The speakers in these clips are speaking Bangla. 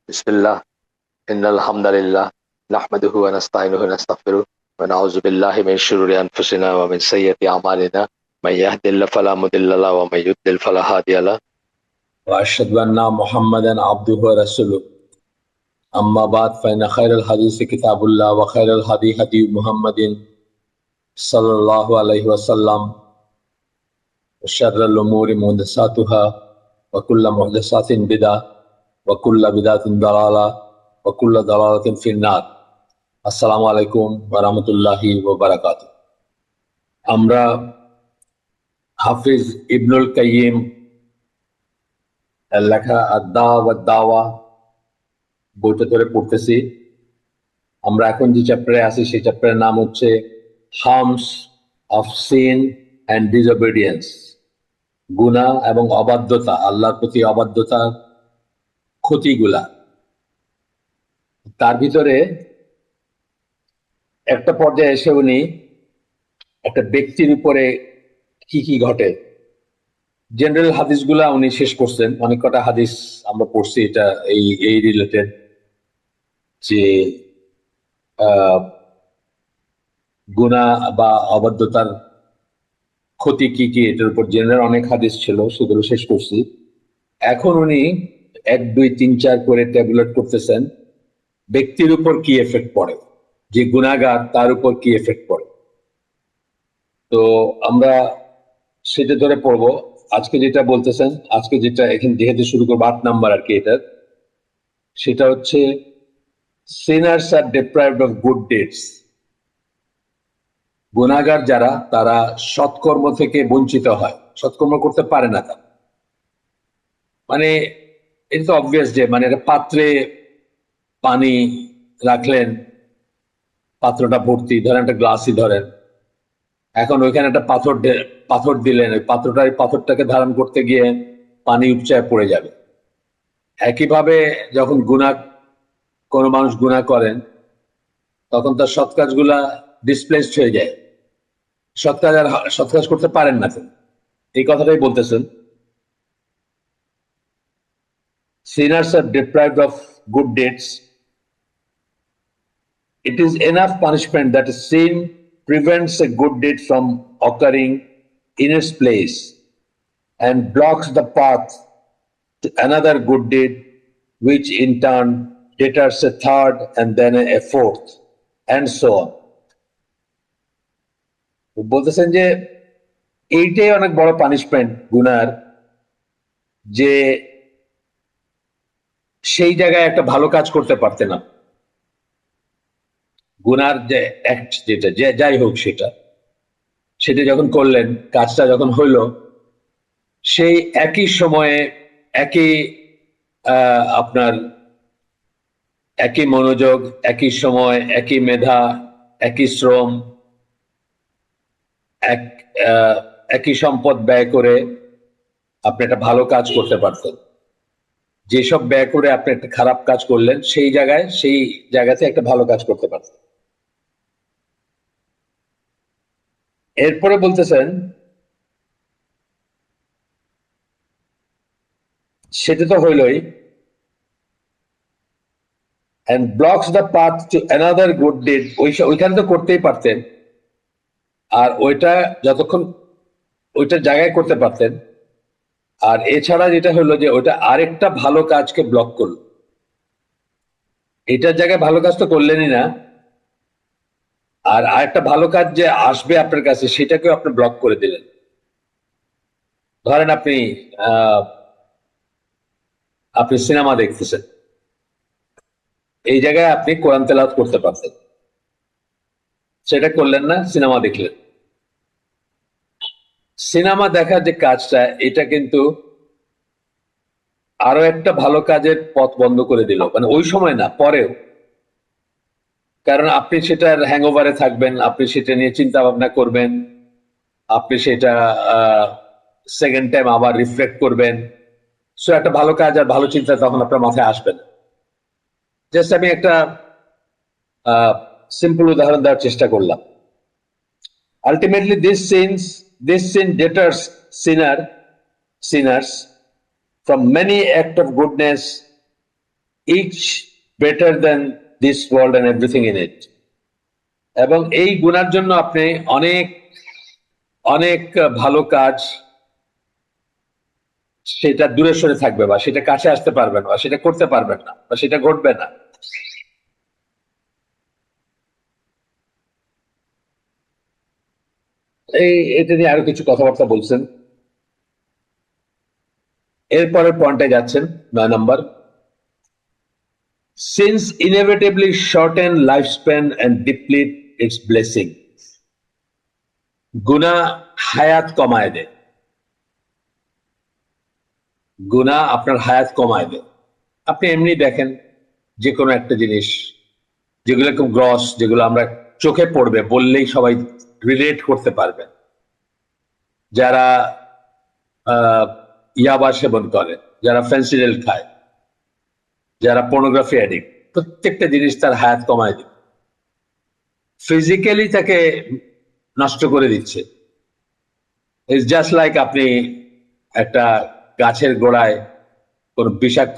बिस्मिल्लाह इन्नल हम्दुलिल्लाह नहमदुहु व नस्तईनुहु व नस्तगफिरुह व नऊज़ु बिल्लाहि मिन शुरूरि अनफुसिना व मिन सय्यिअति अमालिना मन यहदिल्लाहु फला मुदिल्ल लहु व मन युद्लिल फला हादिय लहु वअशहदु अन्ना मुहम्मदन अब्दुहु व रसूलुहु अम्मा बाद फ़इन्न खैरल हदीस किताबुल्लाह व खैरल हदी हदी मुहम्मदिन सल्लल्लाहु अलैहि वसल्लम व शर्रल उमूरि मुहदसातुहा व कुल्लु मुहदसातिन बिदअह व कुल्लु बिदअतिन दलाला व कुल्लु दलालतिन फिन्नार। अस्सलामु आलैकुम व रहमतुल्लाहि व बाराकातुहू। আমরা হাফিজ ইবনুল কাইয়িম এর লেখা আদ-দাওয়া ওয়াদ-দাওয়া বইটা ধরে পড়তেছি। আমরা এখন যে চ্যাপ্টারে আছি সেই চ্যাপ্টারের নাম হচ্ছে হার্মস অফ সিন অ্যান্ড ডিসওবিডিয়েন্স, গুনাহ এবং অবাধ্যতা, আল্লাহর প্রতি অবাধ্যতার ক্ষতিগুলা। তার ভিতরে একটা পর্যায়ে এসে উনি একটা ব্যক্তির উপরে কি কি ঘটে, জেনারেল হাদিসগুলা উনি শেষ করছেন। অনেক কটা হাদিস আমরা পড়ছি এটা এই রিলেটেড, যে গুনাহ বা অবাধ্যতার ক্ষতি কি কি, এটার উপর জেনারেল অনেক হাদিস ছিল, সেগুলো শেষ করছি। এখন উনি 1, 2, 3, 4 করে ট্যাবুলেট করতেছেন ব্যক্তির উপর কি এফেক্ট পড়ে, যে গুনাহগার তার উপর কি এফেক্ট পড়ে। তো আমরা সেটা ধরে পড়বো। আজকে যেটা বলতেছেন, আজকে যেটা এখানে যেহেতু শুরু করবো 8 নাম্বার আর কি, এটার সেটা হচ্ছে sinners are deprived of good deeds. গুনাহগার যারা, তারা সৎকর্ম থেকে বঞ্চিত হয়, সৎকর্ম করতে পারে না। তা মানে এটা তো অবভিয়াস যে মানে একটা পাত্রে পানি রাখলেন, পাত্রটা ভর্তি, ধরেন একটা গ্লাসই ধরেন, এখন ওইখানে একটা পাথর দিলেন, ওই পাথরটাকে ধারণ করতে গিয়ে পানি উপচায় পড়ে যাবে। একইভাবে যখন কোনো মানুষ গুনাহ করেন, তখন তার সৎ কাজগুলা ডিসপ্লেসড হয়ে যায়, সৎ কাজ করতে পারেন না। এই কথাটাই বলতেছেন, sinners are deprived of good deeds. It is enough punishment that a sin prevents a good deed from occurring in its place and blocks the path to another good deed, which in turn deters a third and then a fourth, and so on. বলতেছেন যে এইটাই অনেক বড় পানিশমেন্ট গুনার, যে সেই জায়গায় একটা ভালো কাজ করতে পারতে না। গুনার যে অ্যাক্ট, যেটা যাই হোক সেটা যখন করলেন, কাজটা যখন হইল, সেই একই সময়ে আপনার একই মনোযোগ, একই সময়, একই মেধা, একই শ্রম, একই সম্পদ ব্যয় করে আপনি একটা ভালো কাজ করতে পারতেন। যেসব ব্যয় করে আপনি একটা খারাপ কাজ করলেন, সেই জায়গাতে একটা ভালো কাজ করতে পারতেন। এরপরে বলতেছেন সেটা তো হইলই, and blocks the path to another good deed, ওইখানে তো করতেই পারতেন, আর যতক্ষণ ওইটা জায়গায় করতে পারতেন। আর এছাড়া যেটা হলো যে ওইটা আরেকটা ভালো কাজকে ব্লক করলো, এটার জায়গায় ভালো কাজ তো করলেনই না, আর আরেকটা ভালো কাজ যে আসবে আপনার কাছে, সেটাকেও আপনি ব্লক করে দিলেন। ধরেন আপনি সিনেমা দেখতেছেন, এই জায়গায় আপনি কোরআন তেলাওয়াত করতে পারতেন, সেটা করলেন না, সিনেমা দেখলেন। সিনেমা দেখার যে কাজটা, এটা কিন্তু আরো একটা ভালো কাজের পথ বন্ধ করে দিল, মানে ওই সময় না, পরেও। কারণ আপনি সেটার হ্যাংওভারে থাকবেন, আপনি সেটা নিয়ে চিন্তা ভাবনা করবেন, আপনি সেটা সেকেন্ড টাইম আবার রিফ্লেক্ট করবেন। সো একটা ভালো কাজ আর ভালো চিন্তা তখন আপনার মাথায় আসবে না। জাস্ট আমি একটা সিম্পল উদাহরণ দেওয়ার চেষ্টা করলাম। Ultimately this sin deters sinners from many acts of goodness each better than this world and everything in it. এবং এই গুণার জন্য আপনি অনেক অনেক ভালো কাজ সেটা দূরে সরে থাকবে, বা সেটা কাছে আসতে পারবেন, বা সেটা করতে পারবেন না, বা সেটা ঘটবে না। এটা নিয়ে আরো কিছু কথাবার্তা বলছেন। এরপরের পয়েন্টে যাচ্ছেন, 9 নম্বর। Sins inevitably shorten lifespan and deplete its blessing. গুনাহ হায়াত কমায় দেয়। গুনাহ আপনার হায়াত কমায় দেয়। আপনি এমনি দেখেন যে কোনো একটা জিনিস যেগুলো খুব গ্রস, যেগুলো আমরা চোখে পড়বে, বললেই সবাই রিলেট করতে পারবে। যারা ইয়াবা সেবন করে, যারা ফেন্সিডিল খায়, যারা পর্নোগ্রাফি অ্যাডিক্ট, প্রত্যেকটা জিনিস তার হায়াত কমায় দিবে, ফিজিক্যালি তাকে নষ্ট করে দিচ্ছে। ইটস জাস্ট লাইক আপনি একটা গাছের গোড়ায় কোন বিষাক্ত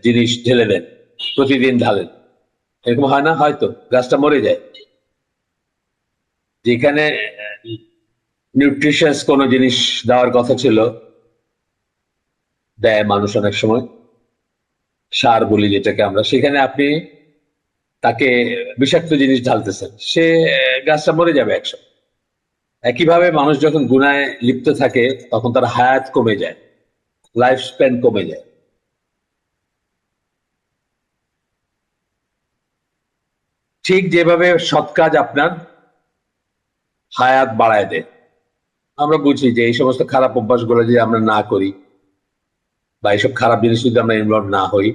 জিনিস ঢেলে দেন, প্রতিদিন ঢালেন, এরকম হয় না? হয়তো গাছটা মরে যায়। যেখানে নিউট্রিশিয়াস কোনো জিনিস দেওয়ার কথা ছিল, দেয় মানুষ অনেক সময়, সার বলি যেটাকে আমরা, সেখানে আপনি তাকে বিষাক্ত জিনিস ঢালতেছেন, সে গাছটা মরে যাবে একসময়। একইভাবে মানুষ যখন গুনায় লিপ্ত থাকে তখন তার হায়াত কমে যায়, লাইফ স্প্যান কমে যায়। ঠিক যেভাবে সৎ কাজ আপনার হায়াত বাড়ায় দেয়। আমরা বুঝি যে এই সমস্ত খারাপ অভ্যাসগুলো যদি আমরা না করি, বা এইসব খারাপ জিনিস যদি আমরা ইনভলভ না হই,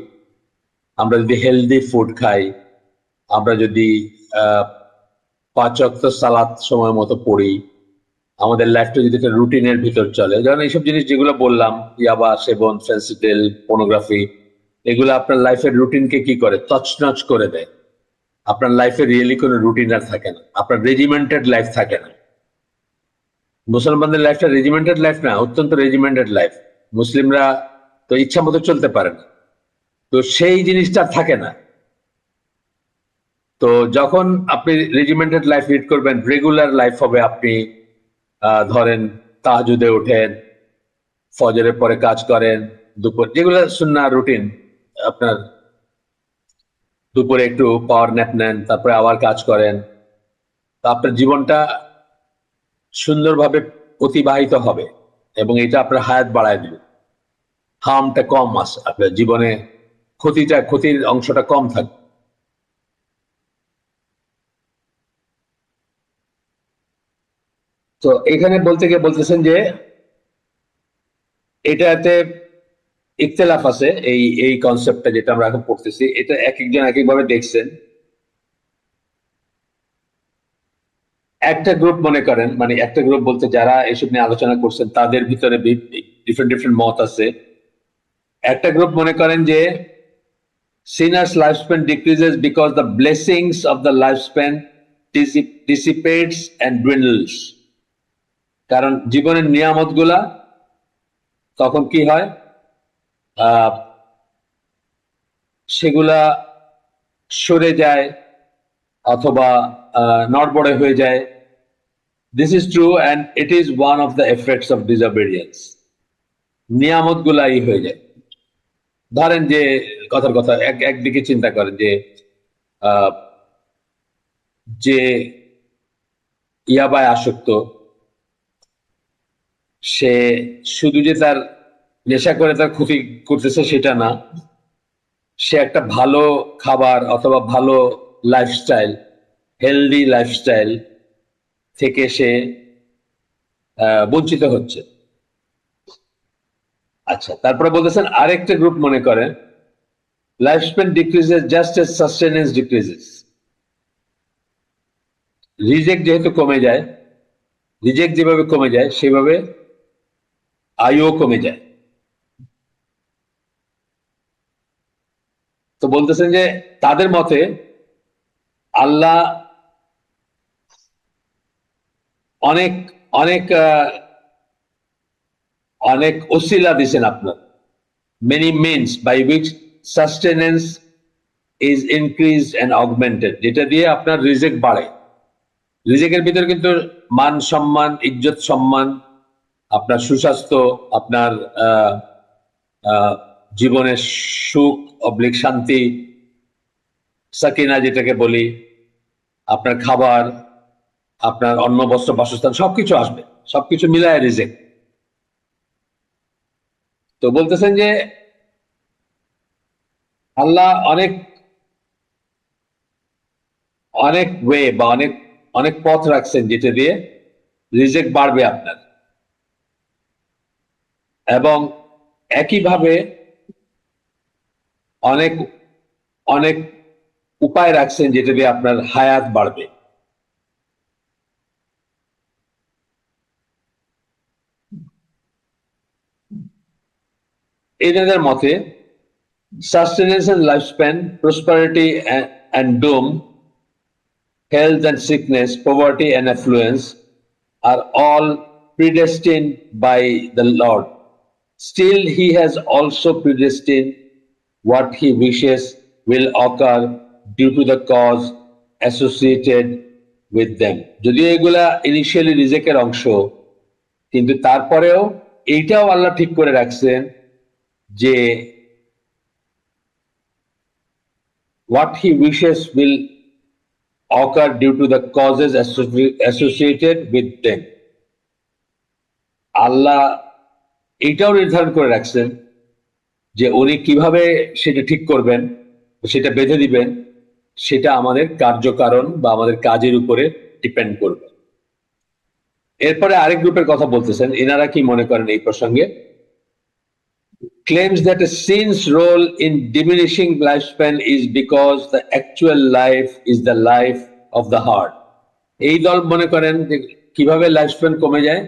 আমরা যদি হেলদি ফুড খাই, আমরা যদি 5 ওয়াক্ত সালাত সময় মতো পড়ি, আমাদের লাইফটা যদি একটা রুটিনের ভিতর চলে, যেমন এইসব জিনিস যেগুলো বললাম, ইয়াবা সেবন, ফেন্সিডিল, পর্নোগ্রাফি, এগুলো আপনার লাইফের রুটিনকে কি করে? তছনছ করে দেয়। আপনার লাইফে রিয়েলি কোনো রুটিন আর থাকে না, আপনার রেজিমেন্টেড লাইফ থাকে না। মুসলমানদের লাইফটা রেজিমেন্টেড লাইফ না, অত্যন্ত রেজিমেন্টেড লাইফ। মুসলিমরা তো ইচ্ছা মতো চলতে পারে না, তো সেই জিনিসটা থাকে না। তো যখন আপনি রেজিমেন্টেড লাইফ লিড করবেন, রেগুলার লাইফ হবে, আপনি ধরেন তাহাজুদে ওঠেন, ফজরের পরে কাজ করেন, দুপুর যেগুলো সুন্নাহ রুটিন, আপনার দুপুরে একটু পাওয়ার ন্যাপ নেন, তারপরে আবার কাজ করেন, তো আপনার জীবনটা সুন্দরভাবে অতিবাহিত হবে, এবং এটা আপনার হায়াত বাড়ায় দিবে। হার্মটা কম আসে আপনার জীবনে, ক্ষতির অংশটা কম থাকবে। তো এখানে বলতে গিয়ে বলতেছেন যে এটাতে ইখতিলাফ আছে, এই কনসেপ্টটা যেটা আমরা এখন পড়তেছি, এটা এক একজন এক একভাবে দেখছেন। একটা গ্রুপ মনে করেন, মানে একটা গ্রুপ বলতে যারা এসব নিয়ে আলোচনা করছেন তাদের ভিতরে ডিফারেন্ট ডিফারেন্ট মত আছে। একটা গ্রুপ মনে করেন যে sinners lifespan decreases because the blessings of the lifespan dissipates and dwindles. কারণ জীবনের নিয়ামত গুলা তখন কি হয়, সেগুলা সরে যায় অথবা নড়বড়ে হয়ে যায়। This is true and it is one of the effects of disobedience. নিয়ামত গুলাই হয়ে যায়। ধরেন যে কথার কথা, একদিকে চিন্তা করেন যে যে ইয়াবায় আসক্ত, সে শুধু যে তার নেশা করে তার ক্ষতি করতেছে সেটা না, সে একটা ভালো খাবার অথবা ভালো লাইফস্টাইল, হেলদি লাইফস্টাইল থেকে সে বঞ্চিত হচ্ছে। আচ্ছা, তারপরে বলতেছেন আরেকটা গ্রুপ মনে করেন life span decreases just age sustenance decreases. Reject যেহেতু কমে যায়, রিজেক্ট যেভাবে কমে যায় সেভাবে আয়ুও কমে যায়। তো বলতেছেন যে তাদের মতে আল্লাহ অনেক অনেক অনেক ওসিলা দিয়েছেন আপনার, many means by which sustenance is increased and augmented, যেটা দিয়ে আপনার রিজিক বাড়ে। রিজিকের ভিতরে কিন্তু মান সম্মান, ইজ্জত সম্মান, আপনার সুস্বাস্থ্য, আপনার জীবনের সুখ অবলিক শান্তি, সাকিনা যেটাকে বলি, আপনার খাবার, আপনার অন্ন বস্ত্র বাসস্থান সবকিছু আসবে, সবকিছু মিলায় রিজিক। তো বলতেছেন যে আল্লাহ অনেক অনেক ওয়ে বা অনেক অনেক পথ রাখছেন যেটা দিয়ে রিজিক বাড়বে আপনার, এবং একইভাবে অনেক অনেক উপায় রাখছেন যেটা দিয়ে আপনার হায়াত বাড়বে। এদের মতে sustenance and lifespan, prosperity and doom, health and sickness, poverty and affluence are all predestined by the Lord. Still, He has also predestined what He wishes will occur due to the cause associated with them. যদিও এগুলা ইনিশিয়ালি রিজিকের অংশ, কিন্তু তারপরেও এইটাও আল্লাহ ঠিক করে রাখছেন যে what He wishes will occur due to the causes associated with them. আল্লাহ এটাও নির্ধারণ করে রাখছেন যে উনি কিভাবে সেটা ঠিক করবেন, সেটা বেঁধে দিবেন, সেটা আমাদের কার্যকারণ বা আমাদের কাজের উপরে ডিপেন্ড করবে। এরপরে আরেক গ্রুপের কথা বলতেছেন, এনারা কি মনে করেন এই প্রসঙ্গে? Claims that a sin's role in diminishing lifespan is because the actual life is the life of the heart. এই দল মনে করেন যে কিভাবে লাইফস্প্যান কমে যায়,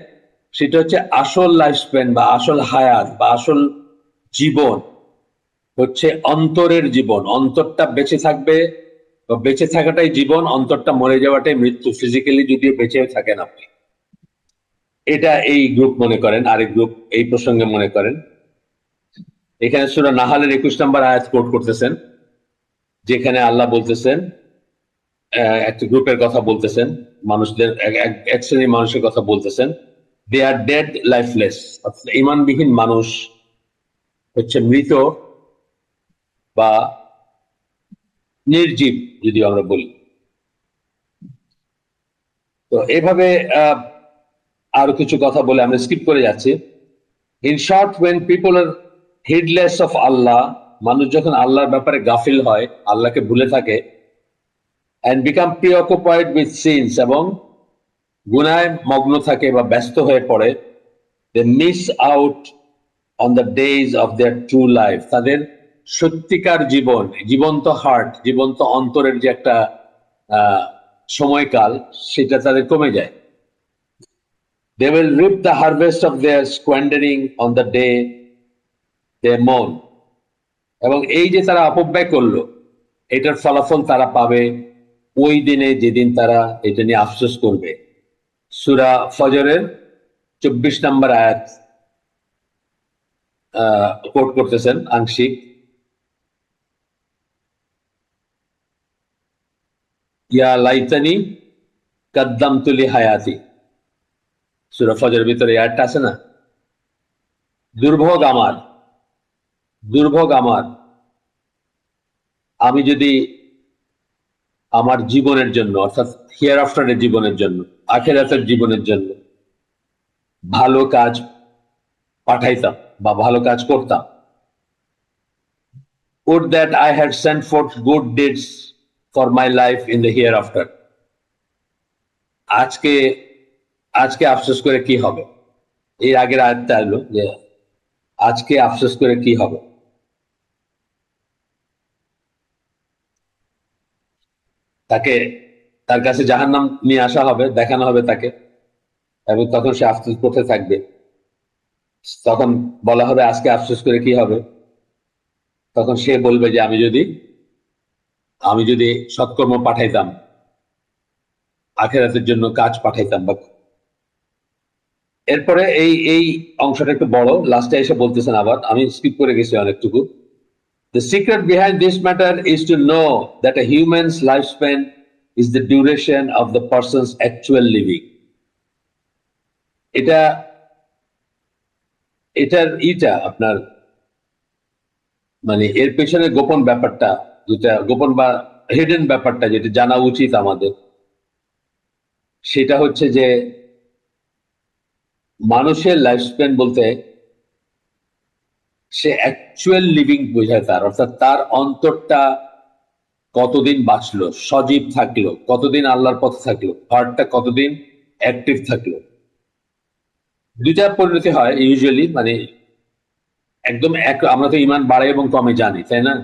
সেটা হচ্ছে আসল লাইফস্প্যান বা আসল হায়াত বা আসল জীবন হচ্ছে অন্তরের জীবন। অন্তরটা বেঁচে থাকবে বা বেঁচে থাকাটাই জীবন, অন্তরটা মরে যাওয়াটাই মৃত্যু। ফিজিক্যালি যদিও বেঁচে থাকেন আপনি, এটা এই গ্রুপ মনে করেন। আরেক গ্রুপ এই প্রসঙ্গে মনে করেন, এখানে সূরা নাহালের 21 নম্বর আয়াত কোট করতেছেন, যেখানে আল্লাহ বলতেছেন, একটা গ্রুপের কথা বলতেছেন, মানুষদের এক শ্রেণীর মানুষের কথা বলতেছেন, দে আর ডেড লাইফলেস। ইমানবিহীন মানুষ হচ্ছে মৃত বা নির্জীব যদি আমরা বলি। তো এভাবে আরো কিছু কথা বলে আমরা স্কিপ করে যাচ্ছি। In short, when people are heedless of Allah, মানুষ যখন আল্লাহর ব্যাপারে গাফিল হয়, আল্লাহকে ভুলে থাকে, and become preoccupied with sins, এবং গুনাহে মগ্ন থাকে বা ব্যস্ত হয়ে পড়ে, they miss out on the days of their true life. তাদের সত্যিকার জীবন, জীবন্ত হার্ট, জীবন্ত অন্তরের যে একটা সময়কাল, সেটা তাদের কমে যায়। They will reap the harvest of their squandering on the day they mourn. এবং এই যে তারা অপব্যয় করলো, এটার ফলাফল তারা পাবে ওই দিনে যেদিন তারা এটা নিয়ে আফসোস করবে। সূরা ফজরের 24 নম্বর আয়াত কোট করতেছেন আংশিক, ইয়া লাইতানি কাদ্দামতু লি হায়াতি। সূরা ফজরের ভিতরে আয়াতটা আছে না, দুর্ভোগ আমার, দুর্ভোগ আমার, আমি যদি আমার জীবনের জন্য, অর্থাৎ হিয়ার আফটারের জীবনের জন্য, আখিরাতের জীবনের জন্য ভালো কাজ পাঠাইতাম বা ভালো কাজ করতাম। Would that I had sent forth good deeds for my life in the hereafter. আজকে আজকে আফসোস করে কি হবে? এর আগের আয়াতটা এলো যে আজকে আফসোস করে কি হবে? তাকে, তার কাছে জাহান্নাম নিয়ে আসা হবে, দেখানো হবে তাকে, এবং তখন সে আফসোস করতে থাকবে। তখন বলা হবে আজকে আফসোস করে কি হবে? তখন সে বলবে যে আমি যদি সৎকর্ম পাঠাইতাম, আখিরাতের জন্য কাজ পাঠাইতাম। বা এরপরে এই অংশটা একটু বড়, লাস্টে এসে বলতেছেন, আবার আমি স্কিপ করে গেছি অনেকটুকু। The secret behind this matter is to know that a human's lifespan is the duration of the person's actual living. এটা আপনার মানে এর পেছনে গোপন ব্যাপারটা, যেটা গোপন বা হিডেন ব্যাপারটা যেটা জানা উচিত আমাদের, সেটা হচ্ছে যে মানুষের লাইফ স্প্যান বলতে সে অ্যাকচুয়াল লিভিং বোঝায় তার, অর্থাৎ তার অন্তরটা কতদিন বাঁচলো, সজীব থাকলো, কতদিন আল্লাহর পথে থাকলো, হার্টটা কতদিন অ্যাক্টিভ থাকলো। দুইটা পরিণতি হয় ইউজুয়ালি, মানে একদম আমরা তো ইমান বাড়ে এবং কমে জানি, তাই না?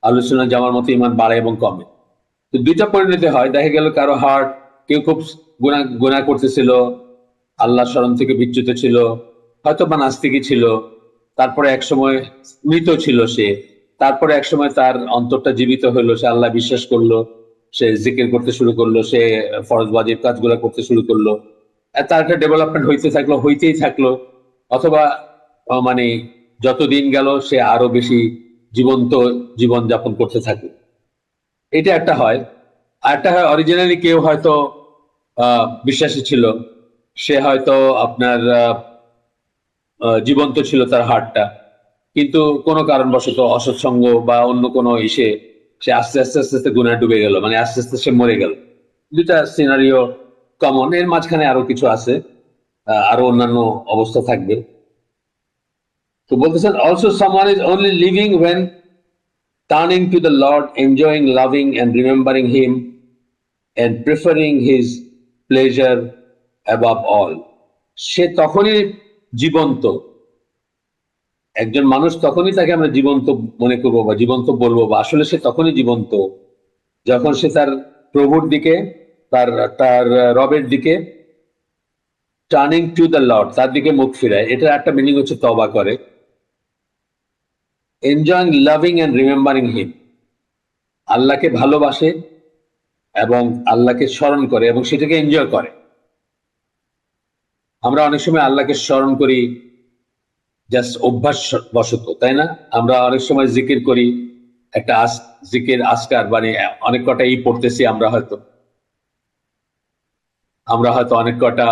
আলোচনা যাওয়ার মতো ইমান বাড়ে এবং কমে। তো দুইটা পরিণতি হয়। দেখা গেল কারো হার্ট, কেউ খুব গুনাহ করতেছিল, আল্লাহ স্মরণ থেকে বিচ্যুত ছিল, হয়তো বা নাস্তিকই ছিল, তারপরে একসময় মৃত ছিল সে, তারপরে একসময় তার অন্তরটা জীবিত হলো, সে আল্লাহ বিশ্বাস করলো, সে জিকির করতে শুরু করলো, সে ফরজ ওয়াজিব কাজগুলো করতে শুরু করলো, তার একটা ডেভেলপমেন্ট হইতেই থাকলো। অথবা মানে যত দিন গেল সে আরো বেশি জীবন্ত জীবন যাপন করতে থাকলো। এটা একটা হয়। আর একটা হয় অরিজিনালি কেউ হয়তো বিশ্বাসী ছিল, সে হয়তো আপনার জীবন্ত ছিল তার হার্টটা, কিন্তু কোনো কারণবশত অসৎসঙ্গ বা অন্য কোনো সে আস্তে আস্তে আস্তে আস্তে গুনায় ডুবে গেল, মানে আস্তে আস্তে সে মরে গেল। দুটা সিনারিও কমন, এর মাঝখানে আরো কিছু আছে, আরো অন্যান্য অবস্থা থাকবে। তো বলতেছেন also someone is only living when turning to the Lord, enjoying, loving and remembering him and preferring his pleasure above all. সে তখনই জীবন্ত, একজন মানুষ তখনই তাকে আমরা জীবন্ত মনে করবো বা জীবন্ত বলবো, বা আসলে সে তখনই জীবন্ত যখন সে তার প্রভুর দিকে, তার তার রবের দিকে, টার্নিং টু দ্য লর্ড, তার দিকে মুখ ফিরায়। এটার একটা মিনিং হচ্ছে তওবা করে। এনজয়িং, লাভিং এন্ড রিমেম্বারিং হিম, আল্লাহকে ভালোবাসে এবং আল্লাহকে স্মরণ করে এবং সেটাকে এনজয় করে। আমরা অনেক সময় আল্লাহকে স্মরণ করি জাস্ট অভ্যাস বশত, তাই না? আমরা অনেক সময় জিকির করি, একটা জিকির আজকার, মানে অনেক কটা পড়তেছি, আমরা হয়তো অনেক কটা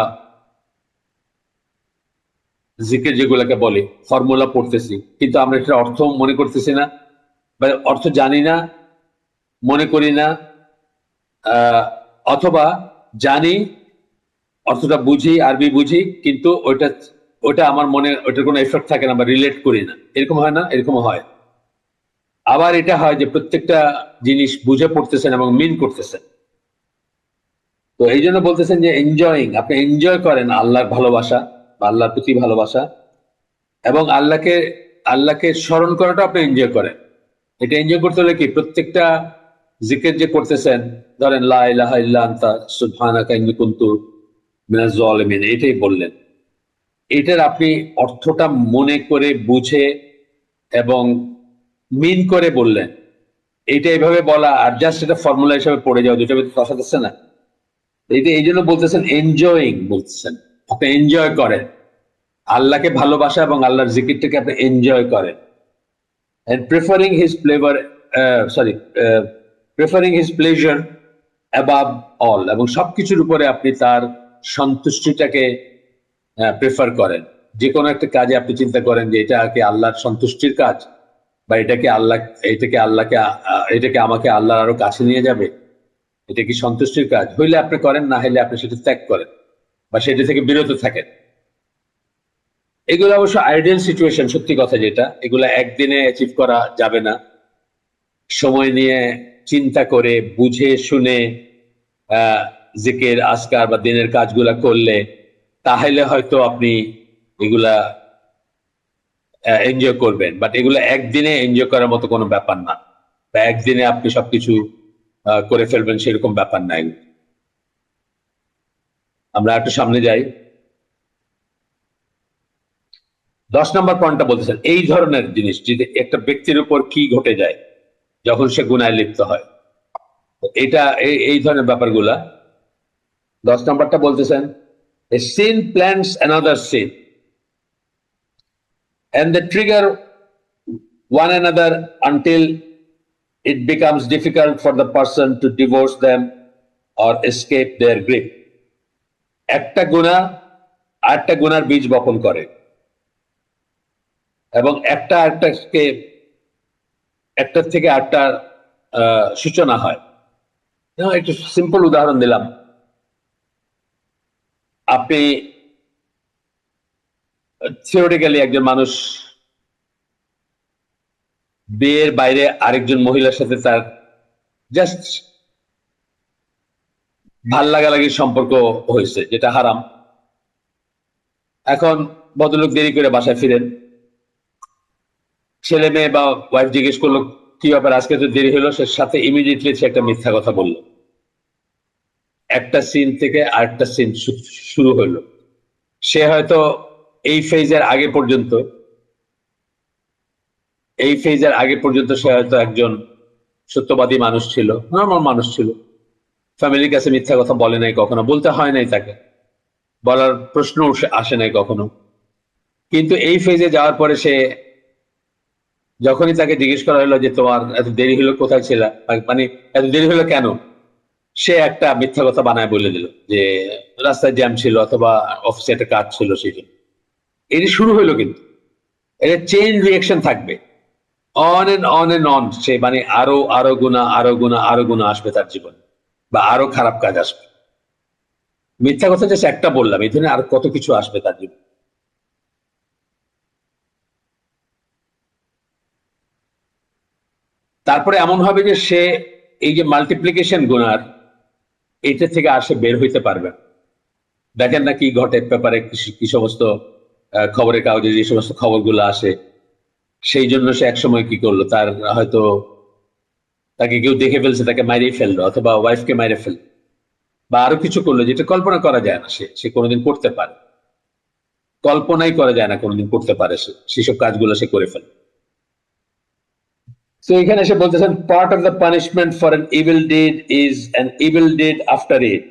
জিকির যেগুলোকে বলে ফর্মুলা পড়তেছি, কিন্তু আমরা এটা অর্থ মনে করতেছি না, বা অর্থ জানি না, মনে করি না, অথবা জানি, অর্থটা বুঝি, আরবি বুঝি, কিন্তু ওটা আমার মনে, ওটার কোনো এফেক্ট থাকে না বা রিলেট করি না। এরকম হয় না? এরকম হয়। আবার এটা হয় যে প্রত্যেকটা জিনিস বুঝে পড়তেছেন এবং মিন করতেছেন। তো এই জন্য বলতেছেন যে এনজয়িং, আপনি এনজয় করেন আল্লাহর ভালোবাসা বা আল্লাহর প্রতি ভালোবাসা, এবং আল্লাহকে স্মরণ করাটা আপনি এনজয় করেন। এটা এনজয় করতে হলে কি, প্রত্যেকটা জিকির যে করতেছেন, ধরেন লা ইলাহা ইল্লা আনতা সুবহানাকা ইন্নী কুনতু মিনাজ জালিমিন, এটাই বললেন, এটার আপনি অর্থটা মনে করে বুঝে এবং মিন করে বললেন। এইটা এইভাবে বলা আর জাস্ট এটা ফর্মুলা হিসেবে পড়ে যাওয়া, দুটো ভিতরে তফাৎ আছে না? এইটা এই জন্য বলতেছেন এনজয়িং, বলতেছেন আপনি এনজয় করেন আল্লাহকে ভালোবাসা এবং আল্লাহর জিকিরটাকে আপনি এনজয় করেন। and preferring his flavor preferring his pleasure above all, এবং সবকিছুর উপরে আপনি তার সন্তুষ্টিটাকে প্রেফার করেন। যে কোনো একটা কাজে আপনি চিন্তা করেন যে এটা কি আল্লাহর সন্তুষ্টির কাজ, বা এটাকে আমাকে আল্লাহর আরো কাছে নিয়ে যাবে, এটা কি সন্তুষ্টির কাজ, হইলে আপনি করেন, না হইলে আপনি সেটা ত্যাগ করেন বা সেটা থেকে বিরত থাকেন। এগুলো অবশ্য আইডিয়াল সিচুয়েশন, সত্যি কথা যেটা, এগুলো একদিনে অ্যাচিভ করা যাবে না। সময় নিয়ে চিন্তা করে বুঝে শুনে জিকির, আজকার বা দিনের কাজগুলা করলে তাহলে হয়তো আপনি এগুলা এনজয় করবেন। বাট এগুলো একদিনে এনজয় করার মতো কোনো ব্যাপার না, বা একদিনে আপনি সবকিছু করে ফেলবেন সেরকম ব্যাপার নাই। আমরা একটু সামনে যাই। 10 নম্বর পয়েন্টটা বলতেছেন এই ধরনের জিনিস যদি একটা ব্যক্তির উপর কি ঘটে যায় যখন সে গুনায় লিপ্ত হয়, এটা এই ধরনের ব্যাপারগুলা। 10 নম্বরটা বলতেছেন, a sin plants another sin and the trigger one another until it becomes difficult for the person to divorce them or escape their grip. একটা গুনাহ আরেকটা গুনার বীজ বপন করে এবং একটার থেকে আরেকটা সূচনা হয়। একটু সিম্পল উদাহরণ দিলাম। আপনি থিওরিটিক্যালি একজন মানুষ বিয়ের বাইরে আরেকজন মহিলার সাথে তার জাস্ট ভাল লাগালাগির সম্পর্ক হয়েছে, যেটা হারাম। এখন ভদ্রলোক দেরি করে বাসায় ফিরেন, ছেলে মেয়ে বা ওয়াইফ জিজ্ঞেস করলো কি ব্যাপার আজকে তো দেরি হলো, সে সাথে ইমিডিয়েটলি সে একটা মিথ্যা কথা বলল। একটা সিন থেকে আরেকটা সিন শুরু হলো। সে হয়তো এই ফেজের আগে পর্যন্ত সে হয়তো একজন সত্যবাদী মানুষ ছিল, নর্মাল মানুষ ছিল, ফ্যামিলির কাছে মিথ্যা কথা বলে নাই কখনো, বলতে হয় নাই, তাকে বলার প্রশ্ন আসে নাই কখনো। কিন্তু এই ফেজে যাওয়ার পরে সে যখনই তাকে জিজ্ঞেস করা হলো যে তোমার এত দেরি হলো, কোথায় ছিল, মানে এত দেরি হলো কেন, সে একটা মিথ্যা কথা বানায় বলে দিল যে রাস্তায় জ্যাম ছিল অথবা অফিসে একটা কাজ ছিল, সেই জন্য। এটি শুরু হলো, কিন্তু এটা চেইন রিঅ্যাকশন থাকবে, অন এন্ড অন। সে মানে আরো গুণা আসবে তার জীবনে, বা আরো খারাপ কাজ আসবে। মিথ্যা কথা যে একটা বললাম, এই ধরনের আর কত কিছু আসবে তার জীবনে। তারপরে এমন হবে যে সে এই যে মাল্টিপ্লিকেশন গুনার, এটা থেকে আর সে বের হইতে পারবে না। দেখেন না কি ঘটে পেপারে, কি সমস্ত খবরের কাগজে যে সমস্ত খবরগুলো আসে, সেই জন্য সে একসময় কি করলো, তার হয়তো তাকে কেউ দেখে ফেলছে, তাকে মাইরেই ফেললো, অথবা ওয়াইফকে মাইরে ফেললো, বা আরো কিছু করলো যেটা কল্পনা করা যায় না, সে কোনোদিন করতে পারে, কল্পনাই করা যায় না কোনোদিন করতে পারে সেসব কাজগুলো সে করে ফেলে। তো এখানে এসে বলতেছেন, part of the punishment for an evil did is an evil did after it.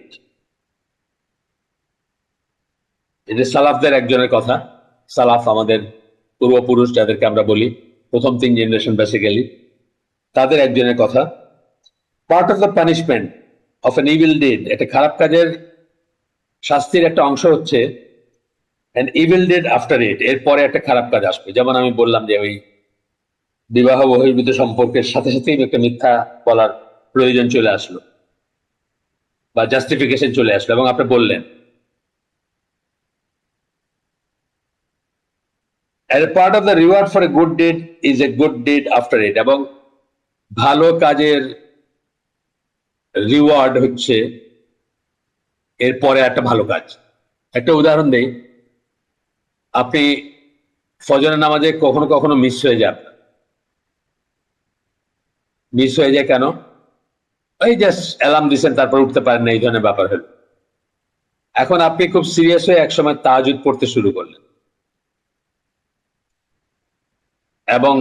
এটা সালাফদের একজনের কথা। সালাফ আমাদের পূর্বপুরুষ যাদেরকে আমরা বলি, প্রথম 3 জেনারেশন বেসিক্যালি, তাদের একজনের কথা। Part of the punishment of an evil did, একটা খারাপ কাজের শাস্তির একটা অংশ হচ্ছে an evil did after it, এরপরে একটা খারাপ কাজ আসবে। যেমন আমি বললাম যে ওই বিবাহ বহির্ভূত সম্পর্কের সাথে সাথেই একটা মিথ্যা বলার প্রয়োজন চলে আসলো, বা জাস্টিফিকেশন চলে আসলো, এবং আপনি বললেন। As a part of the reward for a good deed is a good deed after it, এবং ভালো কাজের রিওয়ার্ড হচ্ছে এরপরে একটা ভালো কাজ। একটা উদাহরণ দেই, আপনি ফজরের নামাজে কখনো কখনো মিস হয়ে যায় কেন? ওই জাস্ট অ্যালার্ম দিচ্ছেন, তারপর উঠতে পারেন না, এই ধরনের ব্যাপার হলো। এখন আপনি খুব সিরিয়াস হয়ে একসময় তাহাজ্জুদ পড়তে শুরু করলেন, এবং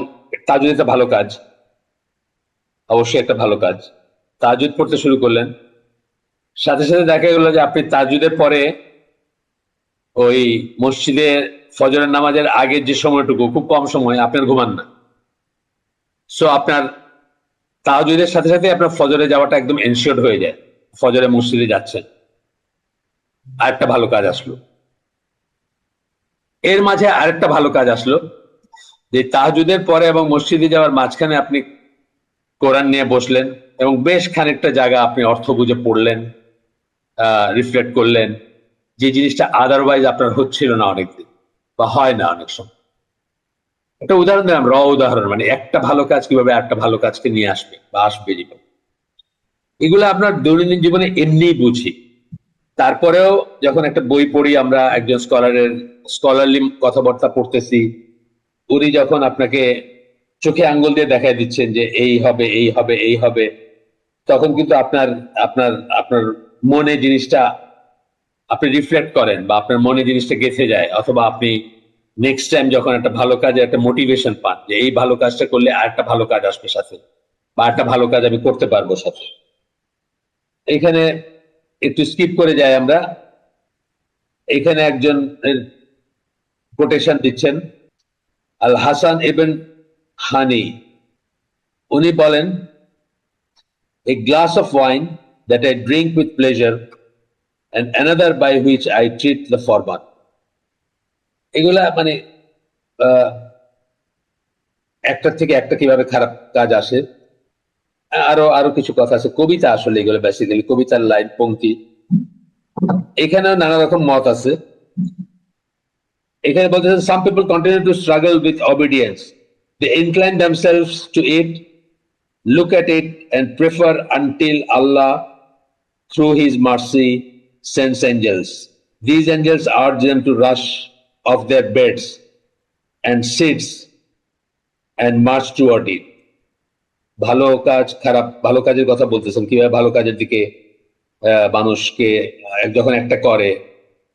তাহাজ্জুদ একটা ভালো কাজ, অবশ্যই একটা ভালো কাজ। তাহাজ্জুদ পড়তে শুরু করলেন, সাথে সাথে দেখা গেল যে আপনি তাহাজ্জুদের পরে ওই মসজিদে ফজরের নামাজের আগের যে সময়টুকু, খুব কম সময়, আপনার ঘুমান না। সো আপনার তাহাজ্জুদের সাথে সাথে আপনার ফজরে যাওয়াটা একদম এনশিওর হয়ে যায়, ফজরে মসজিদে যাচ্ছেন। আরেকটা ভালো কাজ আসলো, এর মাঝে আরেকটা ভালো কাজ আসলো, যে তাহাজ্জুদের পরে এবং মসজিদে যাওয়ার মাঝখানে আপনি কোরআন নিয়ে বসলেন, এবং বেশ খানিকটা জায়গা আপনি অর্থ বুঝে পড়লেন, রিফ্লেক্ট করলেন, যে জিনিসটা আদারওয়াইজ আপনার হচ্ছিল না অনেকদিন, বা হয় না অনেক সময়। একটা উদাহরণ দিলাম, উদাহরণ, মানে একটা ভালো কাজ কিভাবে একটা ভালো কাজকে নিয়ে আসবে বা আসবে জীবন। এগুলো আপনার দৈনন্দিন জীবনে এমনিই বুঝি। তারপরেও যখন একটা বই পড়ি, আমরা একজন স্কলারলি কথাবার্তা পড়তেছি, উনি যখন আপনাকে চোখে আঙ্গুল দিয়ে দেখাই দিচ্ছেন যে এই হবে, এই হবে, এই হবে, তখন কিন্তু আপনার আপনার আপনার মনে জিনিসটা আপনি রিফ্লেক্ট করেন, বা আপনার মনে জিনিসটা গেঁথে যায়, অথবা আপনি নেক্সট টাইম যখন একটা ভালো কাজে একটা মোটিভেশন পান যে এই ভালো কাজটা করলে আর একটা ভালো কাজ আসবে সাথে, বা একটা ভালো কাজ আমি করতে পারবো সাথে। এখানে একটু স্কিপ করে যাই আমরা। এখানে একজন কোটেশন দিচ্ছেন, আল হাসান ইবন honey. উনি বলেন, a glass of wine that I drink with pleasure and another by which I treat the former. এগুলা মানে একটা থেকে একটা কিভাবে খারাপ কাজ আসে, আরো আরো কিছু কথা আছে, কবিতা আসলে এগুলো বেসিক্যালি কবিতার লাইন পংক্তি। এখানেও নানা রকম মত আছে। এখানে বলতেছে some people continue to struggle with obedience. They incline themselves to it, look at it and prefer until Allah through his mercy sends angels. These angels urge them to rush off their beds and seats and march toward it. ভালো কাজ খারাপ, ভালো কাজের কথা বলতেছেন, কিভাবে ভালো কাজের দিকে মানুষকে যখন একটা করে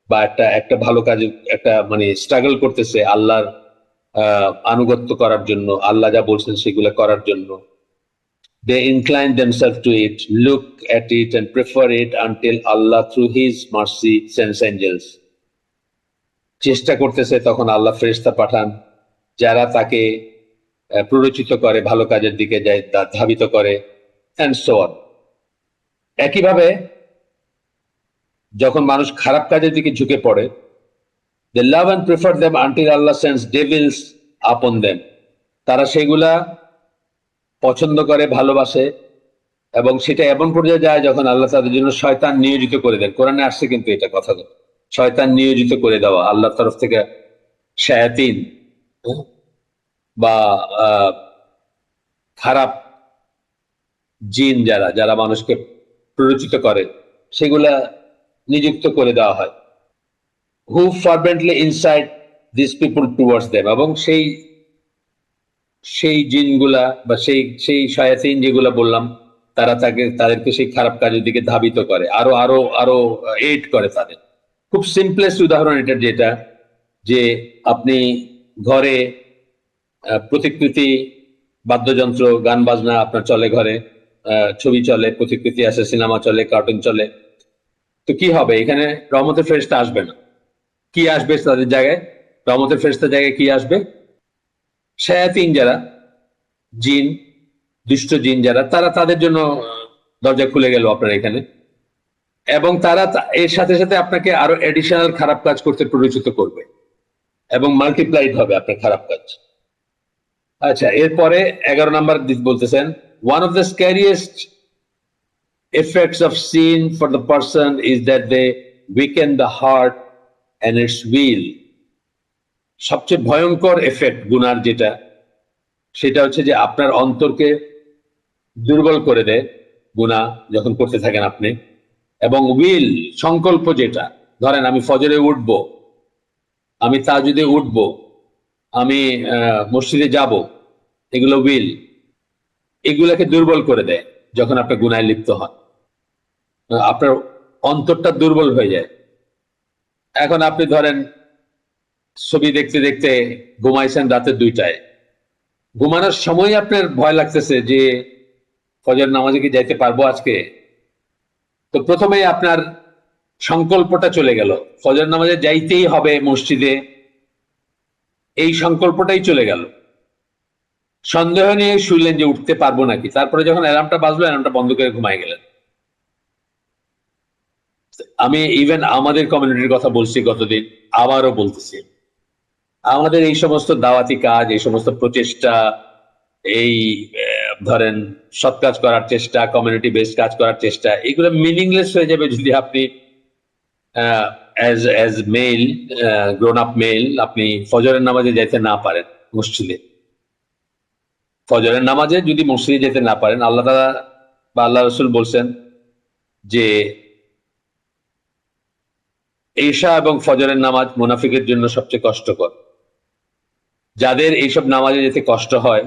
বা একটা ভালো কাজে একটা মানে স্ট্রাগল করতেছে আল্লাহর আনুগত্য করার জন্য, আল্লাহ যা বলছেন সেগুলো করার জন্য, they incline themselves to it, look at it and prefer it until Allah through his mercy sends angels. চেষ্টা করতেছে, তখন আল্লাহ ফেরেশতা পাঠান যারা তাকে প্ররোচিত করে, ভালো কাজের দিকে যায়, ধাবিত করে, and so on. একইভাবে যখন মানুষ খারাপ কাজের দিকে ঝুঁকে পড়ে, they love and prefer them until Allah sends devils upon them. তারা সেগুলা পছন্দ করে, ভালোবাসে, এবং সেটা এমন পর্যায়ে যায় যখন আল্লাহ তাদের জন্য শয়তান নিয়োজিত করে দেন। কোরআনে আসছে কিন্তু এটা কথা, শয়তান নিয়োজিত করে দেওয়া আল্লাহর তরফ থেকে, শায়াতিন বা খারাপ জিন যারা যারা মানুষকে প্ররোচিত করে সেগুলা নিযুক্ত করে দেওয়া হয়। who fervently incite these people towards them. এবং সেই জিনগুলা বা সেই শায়াতিন যেগুলা বললাম, তারা তাদেরকে সেই খারাপ কাজের দিকে ধাবিত করে, আরো আরো আরো এইড করে তাদের। খুব সিম্পলেস্ট উদাহরণ এটা, যেটা যে আপনি ঘরে প্রতিকৃতি, বাদ্যযন্ত্র, গান বাজনা আপনার চলে ঘরে, ছবি চলে, প্রতিকৃতি আছে, সিনেমা চলে, কার্টুন চলে, তো কি হবে? এখানে রহমতের ফেরেশতা আসবে না। কি আসবে তাদের জায়গায়? রহমতের ফেরেশতার জায়গায় কি আসবে? শায়াতিন যারা, জিন, দুষ্ট জিন যারা, তারা, তাদের জন্য দরজা খুলে গেল আপনার এখানে, এবং তারা এর সাথে সাথে আপনাকে আরো এডিশনাল খারাপ কাজ করতে প্ররোচিত করবে এবং মাল্টিপ্লাইড হবে আপনার খারাপ কাজ। আচ্ছা, এরপরে 11 নম্বর বলতেছেন, one of the scariest effects of sin for the person is that they weaken the heart and its will. সবচেয়ে ভয়ঙ্কর এফেক্ট গুনার যেটা, সেটা হচ্ছে যে আপনার অন্তরকে দুর্বল করে দেয় গুনাহ যখন করতে থাকেন আপনি, এবং উইল, সংকল্প যেটা, ধরেন আমি ফজরে উঠব, আমি তাহাজ্জুদে উঠব, আমি মসজিদে যাব, এগুলো উইল, এগুলাকে দুর্বল করে দেয় যখন আপনি গুনায় লিপ্ত হন। আপনার অন্তরটা দুর্বল হয়ে যায়। এখন আপনি ধরেন ছবি দেখতে দেখতে ঘুমাইছেন রাতে 2টায়, ঘুমানোর সময় আপনার ভয় লাগতেছে যে ফজর নামাজে কি যাইতে পারবো আজকে, তো প্রথমেই আপনার সংকল্পটা চলে গেল, ফজর নামাজে যাইতেই হবে মসজিদে, এই সংকল্পটাই চলে গেল। সন্দেহ নিয়ে শুনলেন যে উঠতে পারবো নাকি, তারপরে যখন অ্যালার্মটা বাজলো, অ্যালার্মটা বন্ধ করে ঘুমায় গেলেন। আমি ইভেন আমাদের কমিউনিটির কথা বলছি গতদিন, আবারও বলতেছি, আমাদের এই সমস্ত দাওয়াতি কাজ, এই সমস্ত প্রচেষ্টা, এই ধরেন সৎ কাজ করার চেষ্টা, কমিউনিটি বেসড কাজ করার চেষ্টা, এগুলো মিনিংলেস হয়ে যাবে যদি আপনি as male, grown up male, আপনি ফজরের নামাজে যেতে না পারেন মসজিদে। ফজরের নামাজে যদি মসজিদে যেতে না পারেন, আল্লাহ তাআলা বা আল্লাহ রাসূল বলছেন যে ঈশা এবং ফজরের নামাজ মুনাফিকের জন্য সবচেয়ে কষ্টকর। যাদের এইসব নামাজে যেতে কষ্ট হয়